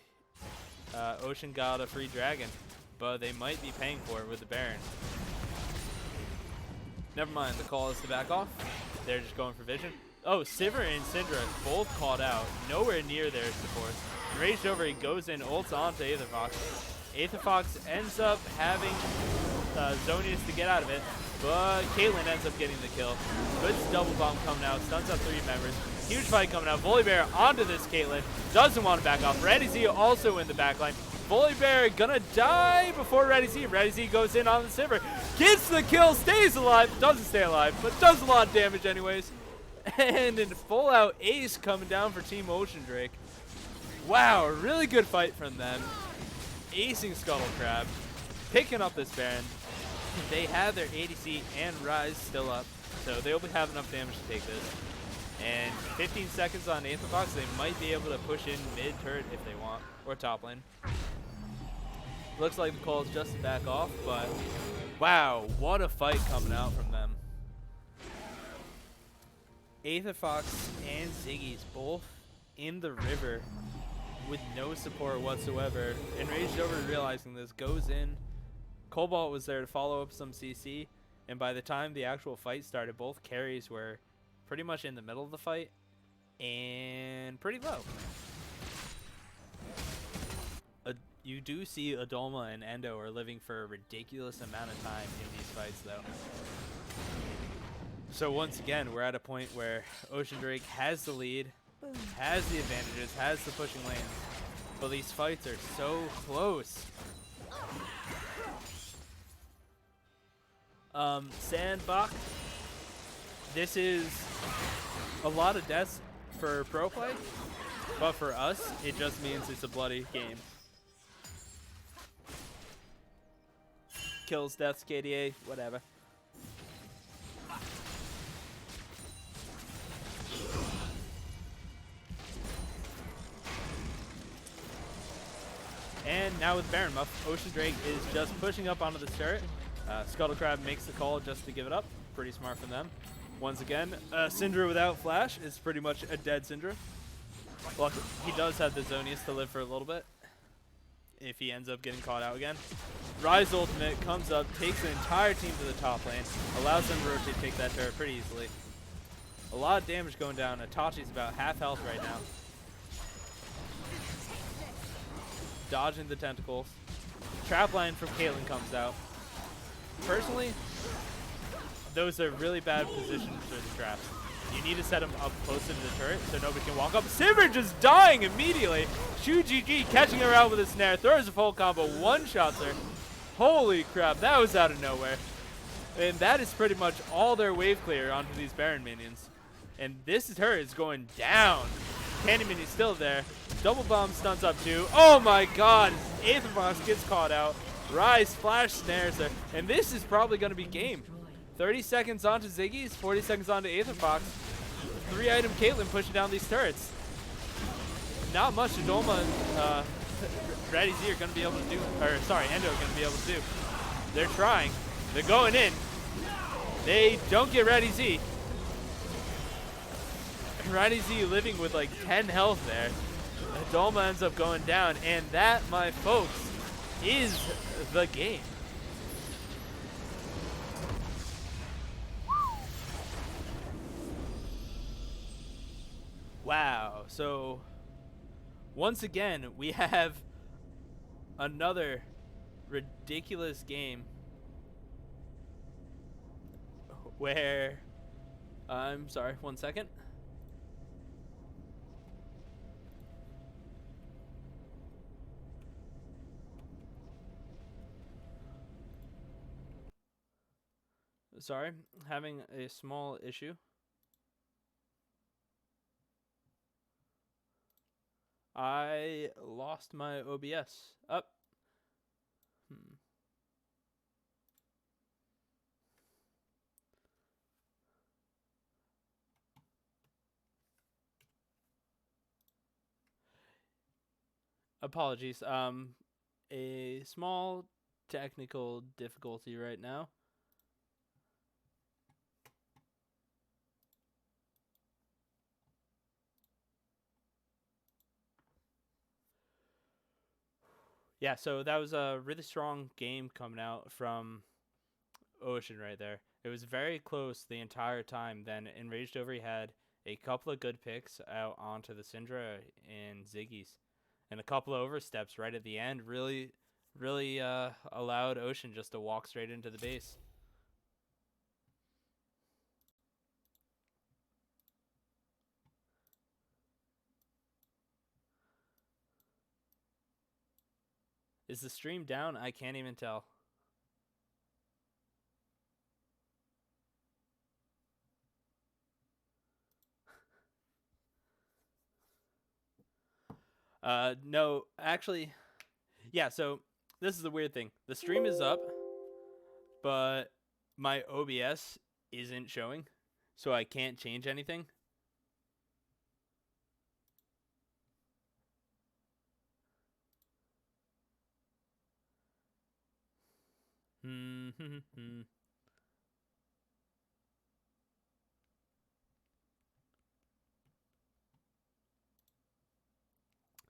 Ocean got a free dragon, but they might be paying for it with the Baron. Never mind, the call is to back off. They're just going for vision. Oh, Sivir and Syndra both caught out, nowhere near their supports. Raged over, he goes in, ults onto Aether Fox. Aether Fox ends up having Zonius to get out of it, but Caitlyn ends up getting the kill. Good double bomb coming out, stuns up 3 members. Huge fight coming out. Volibear onto this Caitlyn. Doesn't want to back off. Reddy Z also in the backline. Volibear gonna die before Reddy Z. Reddy Z goes in on the Sivir. Gets the kill, stays alive. Doesn't stay alive, but does a lot of damage anyways. And in full out ace coming down for Team Ocean Drake. Wow, a really good fight from them. Acing Scuttle Crab. Picking up this Baron. They have their ADC and Rise still up, so they'll have enough damage to take this. And 15 seconds on Aether Fox, they might be able to push in mid-turret if they want, or top lane. Looks like the call is just to back off, but wow, what a fight coming out from them. Aether Fox and Ziggy's both in the river with no support whatsoever. And Raged Over, realizing this, goes in. Cobalt was there to follow up some CC, and by the time the actual fight started, both carries were pretty much in the middle of the fight and pretty low. You do see Adolma and Endo are living for a ridiculous amount of time in these fights, though. So once again, we're at a point where Ocean Drake has the lead, has the advantages, has the pushing lanes, but these fights are so close. Sandbach, this is a lot of deaths for pro play, but for us, it just means it's a bloody game. Kills, deaths, KDA, whatever. And now with Baron Muff, Ocean Drake is just pushing up onto the turret. Scuttle Crab makes the call just to give it up. Pretty smart from them. Once again, Syndra without Flash is pretty much a dead Syndra. Luckily, he does have the Zonius to live for a little bit. if he ends up getting caught out again. Rise ultimate comes up, takes the entire team to the top lane, allows them to rotate, take that turret pretty easily. A lot of damage going down. Itachi's about half health right now. Dodging the tentacles. Trap line from Caitlyn comes out. Personally, those are really bad positions for the traps. You need to set them up closer to the turret so nobody can walk up. Sivir just dying immediately. Shu GG catching her out with a snare, throws a full combo, one-shots her. Holy crap, that was out of nowhere. And that is pretty much all their wave clear onto these Baron minions. And this turret is going down. Candy Mini's still there. Double bomb stuns up too. Oh my god, Aetherfox gets caught out. Rise flash snares her. And this is probably going to be game. 30 seconds onto Ziggy's, 40 seconds onto Aetherfox. 3-item Caitlyn pushing down these turrets. Not much Adolma and Ratty Z are going to be able to do, or sorry, Endo are going to be able to do. They're trying. They're going in. They don't get Ratty Z. Ratty Z living with like 10 health there. Adolma ends up going down, and that, my folks, is the game. Wow, so once again we have another ridiculous game where, I'm sorry, 1 second. Sorry, having a small issue. I lost my OBS. Up. Apologies. A small technical difficulty right now. Yeah, so that was a really strong game coming out from Ocean right there. It was very close the entire time. Then Enraged Over, he had a couple of good picks out onto the Syndra and Ziggy's. And a couple of oversteps right at the end really allowed Ocean just to walk straight into the base. Is the stream down? I can't even tell. No, actually, yeah, so this is the weird thing. The stream is up, but my OBS isn't showing, so I can't change anything.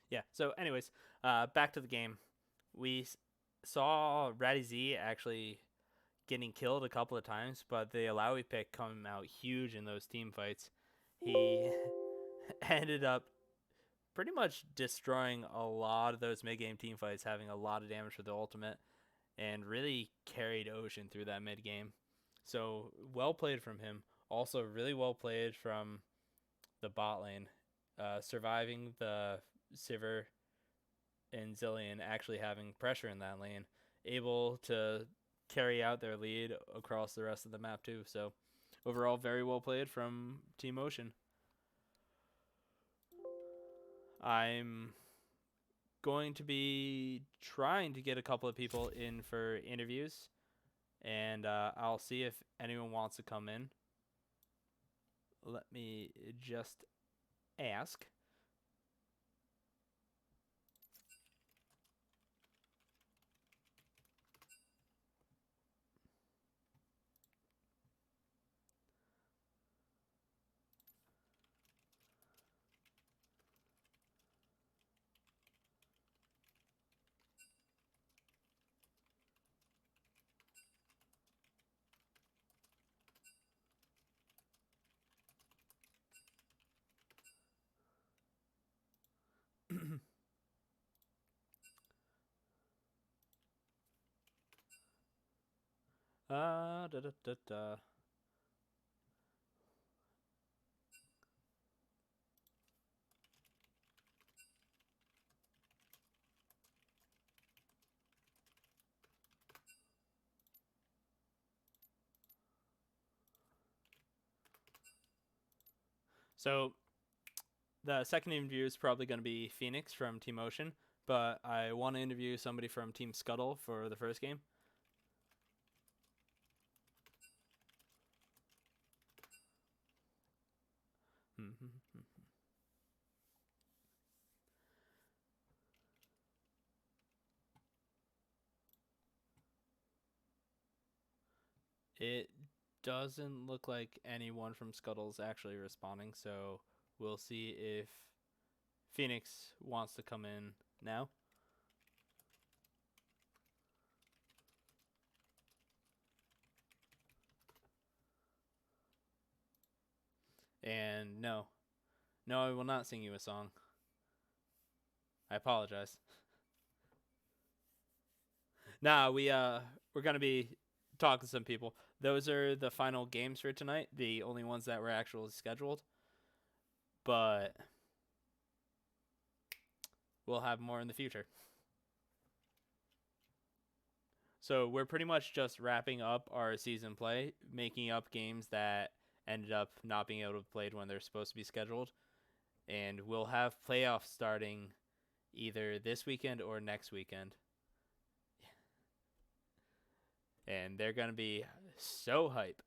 Yeah, so anyways, back to the game. We saw Ratty Z actually getting killed a couple of times, but the Alawi pick coming out huge in those team fights. He ended up pretty much destroying a lot of those mid-game team fights, having a lot of damage with the ultimate, and really carried Ocean through that mid-game. So well played from him. Also really well played from the bot lane, surviving the Sivir and Zillion actually having pressure in that lane, able to carry out their lead across the rest of the map too. So overall, very well played from Team Ocean. I'm going to be trying to get a couple of people in for interviews, and I'll see if anyone wants to come in. Let me just ask. Da, da, da, da. So the second interview is probably going to be Phoenix from Team Ocean, but I want to interview somebody from Team Scuttle for the first game. It doesn't look like anyone from Scuttle's actually responding, so we'll see if Phoenix wants to come in now. And no, I will not sing you a song. I apologize. Nah, we're gonna be talking to some people. Those are the final games for tonight, the only ones that were actually scheduled. But we'll have more in the future. So we're pretty much just wrapping up our season play, making up games that ended up not being able to be played when they're supposed to be scheduled. And we'll have playoffs starting either this weekend or next weekend. And they're going to be so hype.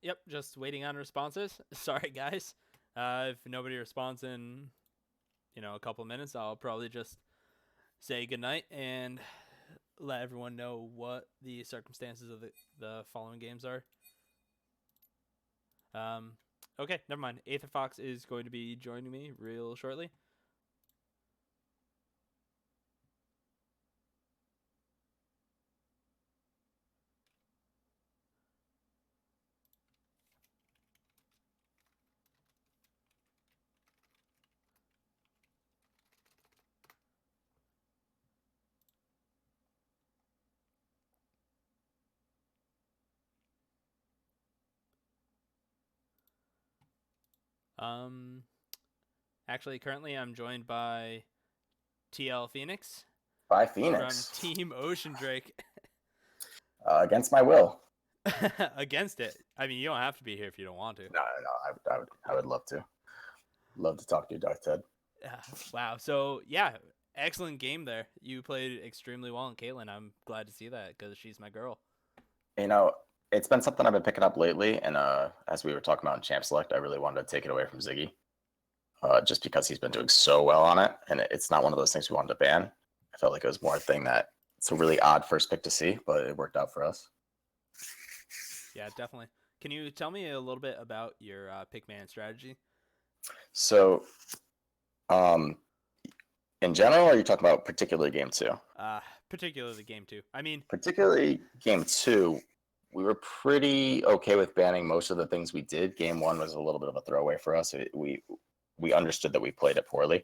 Yep, just waiting on responses. Sorry, guys. If nobody responds in, a couple of minutes, I'll probably just say goodnight and let everyone know what the circumstances of the following games are. Okay, never mind. Aether Fox is going to be joining me real shortly. Actually, currently I'm joined by TL Phoenix. By Phoenix. From Team Ocean Drake. Against my will. Against it. I mean, you don't have to be here if you don't want to. No. I would love to. Love to talk to you, Dark Ted. Wow. So, yeah, excellent game there. You played extremely well in Caitlyn. I'm glad to see that because she's my girl. It's been something I've been picking up lately, and as we were talking about in Champ Select, I really wanted to take it away from Ziggy, just because he's been doing so well on it, and it's not one of those things we wanted to ban. I felt like it was more a thing that it's a really odd first pick to see, but it worked out for us. Yeah, definitely. Can you tell me a little bit about your pick-man strategy? So, in general, or are you talking about particularly game 2? Particularly game 2. I mean, particularly game 2, we were pretty okay with banning most of the things we did. Game 1 was a little bit of a throwaway for us. We understood that we played it poorly.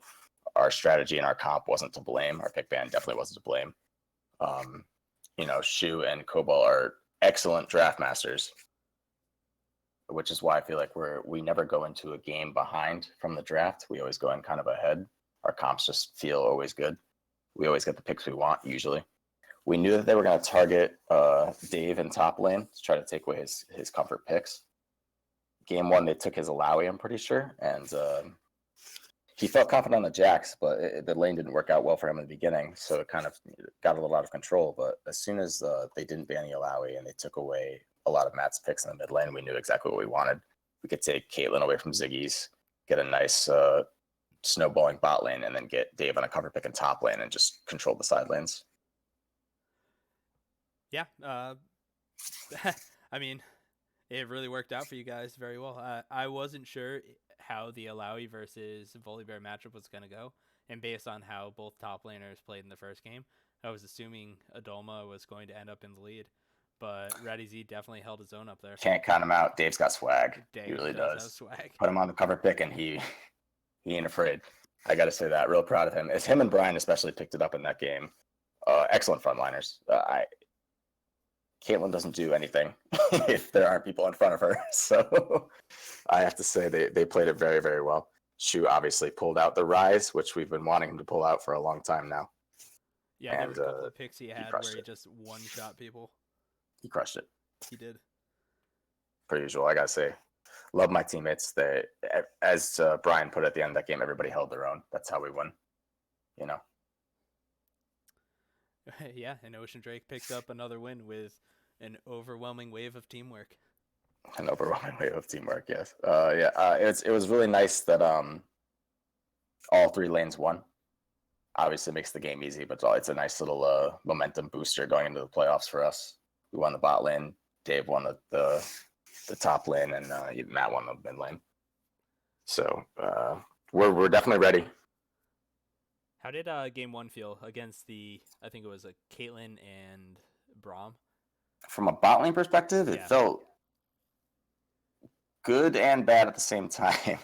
Our strategy and our comp wasn't to blame. Our pick ban definitely wasn't to blame. Shu and Cobalt are excellent draft masters, which is why I feel like we never go into a game behind from the draft. We always go in kind of ahead. Our comps just feel always good. We always get the picks we want, usually. We knew that they were going to target Dave in top lane to try to take away his comfort picks. Game 1, they took his Alawi, I'm pretty sure, and he felt confident on the jacks, but the lane didn't work out well for him in the beginning, so it kind of got a little out of control. But as soon as they didn't ban the Alawi and they took away a lot of Matt's picks in the mid lane, we knew exactly what we wanted. We could take Caitlyn away from Ziggy's, get a nice snowballing bot lane, and then get Dave on a cover pick in top lane and just control the side lanes. Yeah, I mean, it really worked out for you guys very well. I wasn't sure how the Alawi versus Volibear matchup was going to go, and based on how both top laners played in the first game, I was assuming Adolma was going to end up in the lead, but Ratty Z definitely held his own up there. Can't count him out. Dave's got swag. Dave he really does does. have swag. Put him on the cover pick, and he ain't afraid. I got to say that. Real proud of him. It's him and Brian especially picked it up in that game. Excellent frontliners. Caitlyn doesn't do anything if there aren't people in front of her. So I have to say they played it very, very well. Shu obviously pulled out the Rise, which we've been wanting him to pull out for a long time now. Yeah, there were a couple of picks he had where he just one-shot people. He crushed it. He did. Per usual, I got to say, love my teammates. They, as Brian put it at the end of that game, everybody held their own. That's how we win, you know? Yeah, and Ocean Drake picked up another win with an overwhelming wave of teamwork. An overwhelming wave of teamwork, yes. It was really nice that all three lanes won. Obviously makes the game easy, but it's a nice little momentum booster going into the playoffs for us. We won the bot lane, Dave won the top lane, and Matt won the mid lane. So we're definitely ready. How did game one feel against I think it was Caitlyn and Braum? From a bot lane perspective, it felt good and bad at the same time.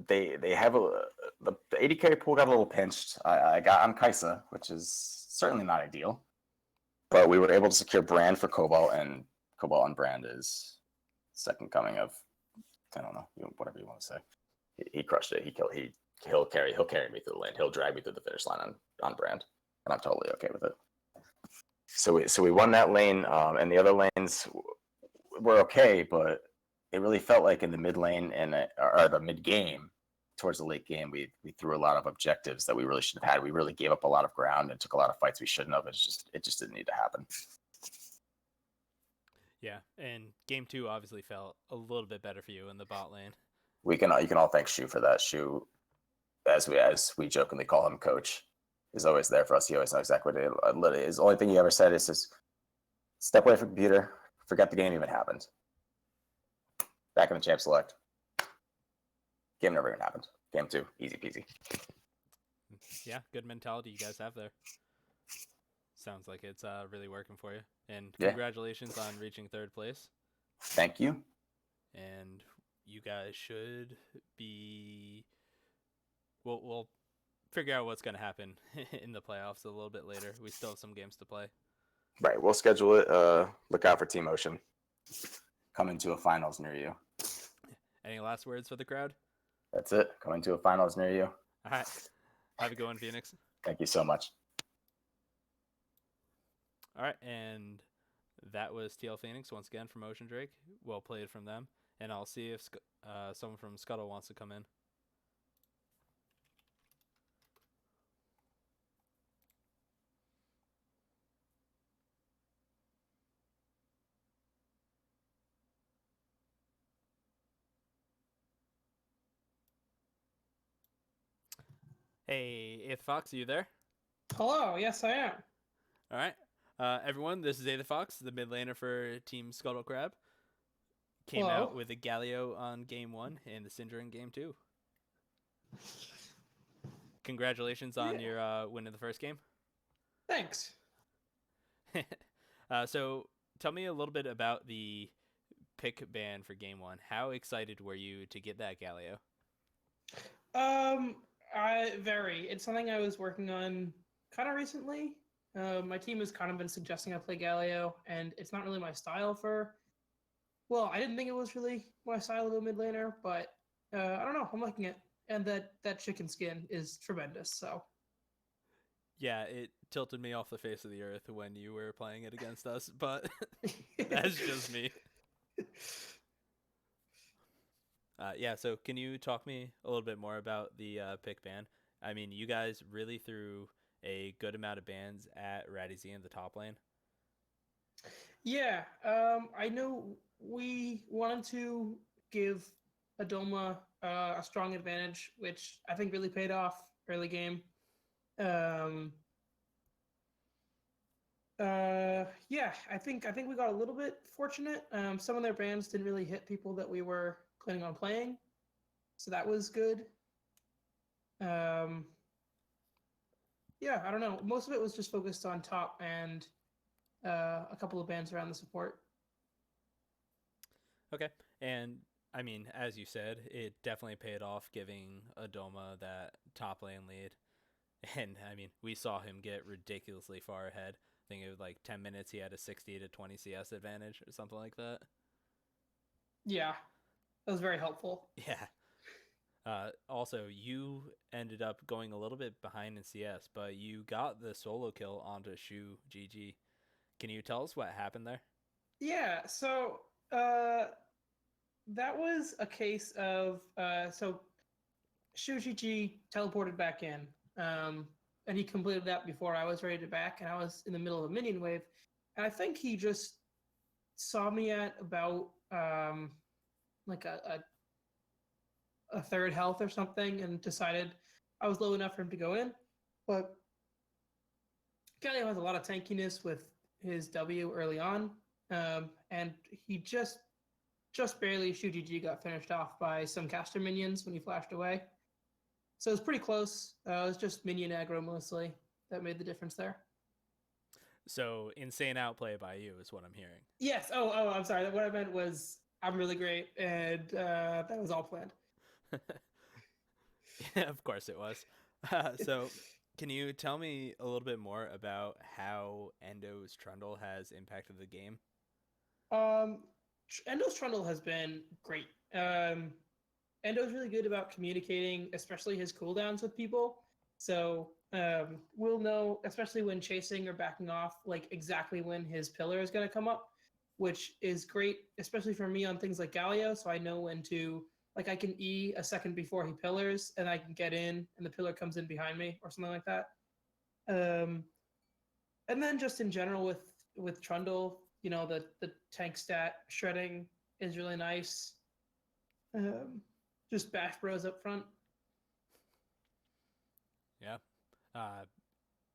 They have the AD carry pool got a little pinched. I got on Kaisa, which is certainly not ideal, but we were able to secure Brand for Cobalt, and Cobalt and Brand is second coming of, I don't know, whatever you want to say. He crushed it. He'll carry me through the lane. He'll drag me through the finish line on Brand, and I'm totally okay with it. So we won that lane, and the other lanes were okay, but it really felt like in the mid lane or the mid game, towards the late game, we threw a lot of objectives that we really should have had. We really gave up a lot of ground and took a lot of fights we shouldn't have. It just didn't need to happen. Yeah, and game two obviously felt a little bit better for you in the bot lane. You can all thank Shu for that. Shu, as we jokingly call him, Coach, is always there for us. He always knows exactly what it is. The only thing he ever said is just step away from the computer, forget the game even happened. Back in the champ select. Game never even happened. Game two, easy peasy. Yeah, good mentality you guys have there. Sounds like it's really working for you. And congratulations on reaching third place. Thank you. And you guys should be... We'll figure out what's going to happen in the playoffs a little bit later. We still have some games to play. Right, we'll schedule it. Look out for Team Ocean. Coming to a finals near you. Any last words for the crowd? That's it. Coming to a finals near you. All right. Have a good one, Phoenix. Thank you so much. All right, and that was TL Phoenix once again from Ocean Drake. Well played from them. And I'll see if someone from Scuttle wants to come in. Hey, Aether Fox, are you there? Hello, yes I am. All right. Everyone, this is Aether Fox, the mid laner for Team Scuttle Crab. Came out with a Galio on game one and the Syndra in game two. Congratulations on your win in the first game. Thanks. So tell me a little bit about the pick ban for game one. How excited were you to get that Galio? It's something I was working on kind of recently. My team has kind of been suggesting I play Galio, and it's not really my style I didn't think it was really my style of a mid laner, but I don't know. I'm liking it, and that chicken skin is tremendous. So yeah, it tilted me off the face of the earth when you were playing it against us, but that's just me. Yeah, so can you talk me a little bit more about the pick ban? I mean, you guys really threw a good amount of bans at Ratty Z in the top lane. Yeah, I know we wanted to give Adoma a strong advantage, which I think really paid off early game. Um, yeah, I think we got a little bit fortunate. Some of their bans didn't really hit people that we were planning on playing, so that was good. Um, yeah, I don't know. Most of it was just focused on top and a couple of bans around the support. Okay. And I mean, as you said, it definitely paid off giving Adoma that top lane lead. And I mean, we saw him get ridiculously far ahead. I think it was like 10 minutes he had a 60 to 20 CS advantage or something like that. Yeah, that was very helpful. Yeah. Also, you ended up going a little bit behind in CS, but you got the solo kill onto Shu GG. Can you tell us what happened there? Yeah, so that was a case of so Shujiji teleported back in, and he completed that before I was ready to back, and I was in the middle of a minion wave, and I think he just saw me at about like a third health or something, and decided I was low enough for him to go in, but Galio has a lot of tankiness with his W early on, and he just barely Shujiji got finished off by some caster minions when he flashed away. So it was pretty close. It was just minion aggro mostly that made the difference there. So, insane outplay by you is what I'm hearing. Yes. Oh, I'm sorry. What I meant was I'm really great, and that was all planned. Yeah, of course it was. So, can you tell me a little bit more about how Endo's Trundle has impacted the game? Endo's Trundle has been great. Endo's really good about communicating, especially his cooldowns with people. So we'll know, especially when chasing or backing off, like exactly when his pillar is going to come up, which is great, especially for me on things like Galio. So I know when to, like, I can E a second before he pillars, and I can get in, and the pillar comes in behind me, or something like that. And then just in general with Trundle, you know, the tank stat shredding is really nice. Just bash bros up front. Yeah.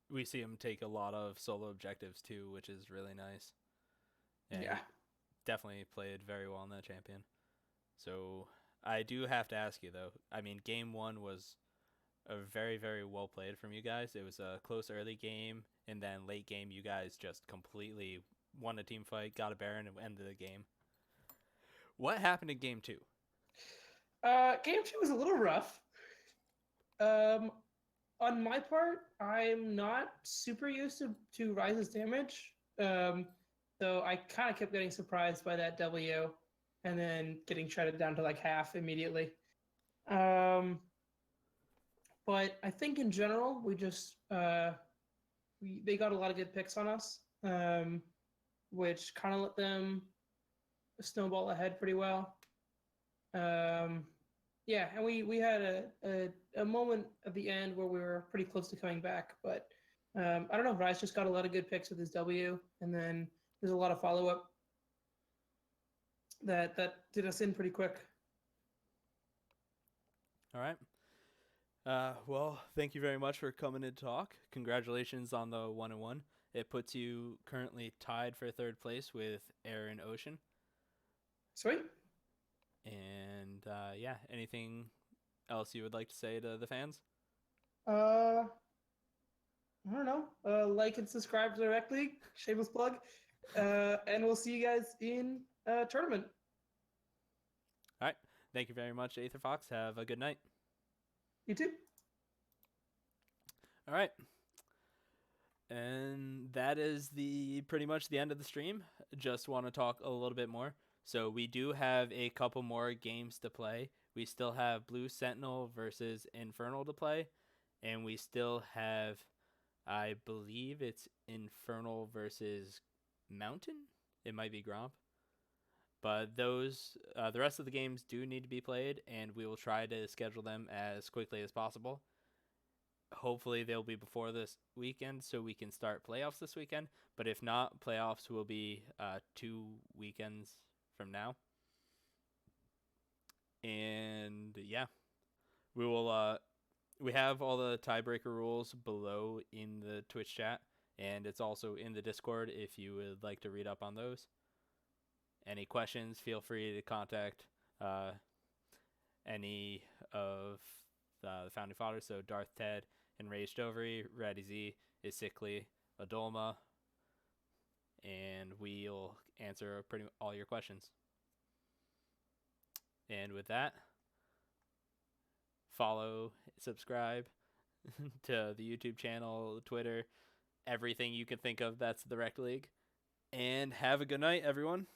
We see him take a lot of solo objectives too, which is really nice. Yeah. Definitely played very well in that champion. So I do have to ask you though. I mean, game one was a very, very well played from you guys. It was a close early game, and then late game you guys just completely won a team fight, got a Baron, and ended the game. What happened in game two? Game two was a little rough. On my part, I'm not super used to Ryze's damage. So I kind of kept getting surprised by that W and then getting shredded down to like half immediately. But I think in general, we just they got a lot of good picks on us, which kind of let them snowball ahead pretty well. Yeah, and we had a moment at the end where we were pretty close to coming back, but I don't know. Ryze just got a lot of good picks with his W, and then there's a lot of follow up that did us in pretty quick. All right. Well, thank you very much for coming to talk. Congratulations on the 1-1. It puts you currently tied for third place with Air and Ocean. Sweet. And yeah, anything else you would like to say to the fans? I don't know. Like and subscribe directly. Shameless plug. And we'll see you guys in tournament. All right. Thank you very much, Aether Fox. Have a good night. You too. All right. And that is pretty much the end of the stream. Just want to talk a little bit more. So we do have a couple more games to play. We still have Blue Sentinel versus Infernal to play. And we still have, I believe it's Infernal versus Mountain. It might be Gromp. But those the rest of the games do need to be played, and we will try to schedule them as quickly as possible. Hopefully they'll be before this weekend so we can start playoffs this weekend. But if not, playoffs will be 2 weekends from now. And yeah, we will. We have all the tiebreaker rules below in the Twitch chat, and it's also in the Discord if you would like to read up on those. Any questions, feel free to contact any of the founding fathers. So Darth Ted, Enraged Overy, Ratty Z, Is Sickly, Adolma, and we'll answer pretty all your questions. And with that, follow, subscribe to the YouTube channel, Twitter, everything you can think of that's the Rec League. And have a good night, everyone.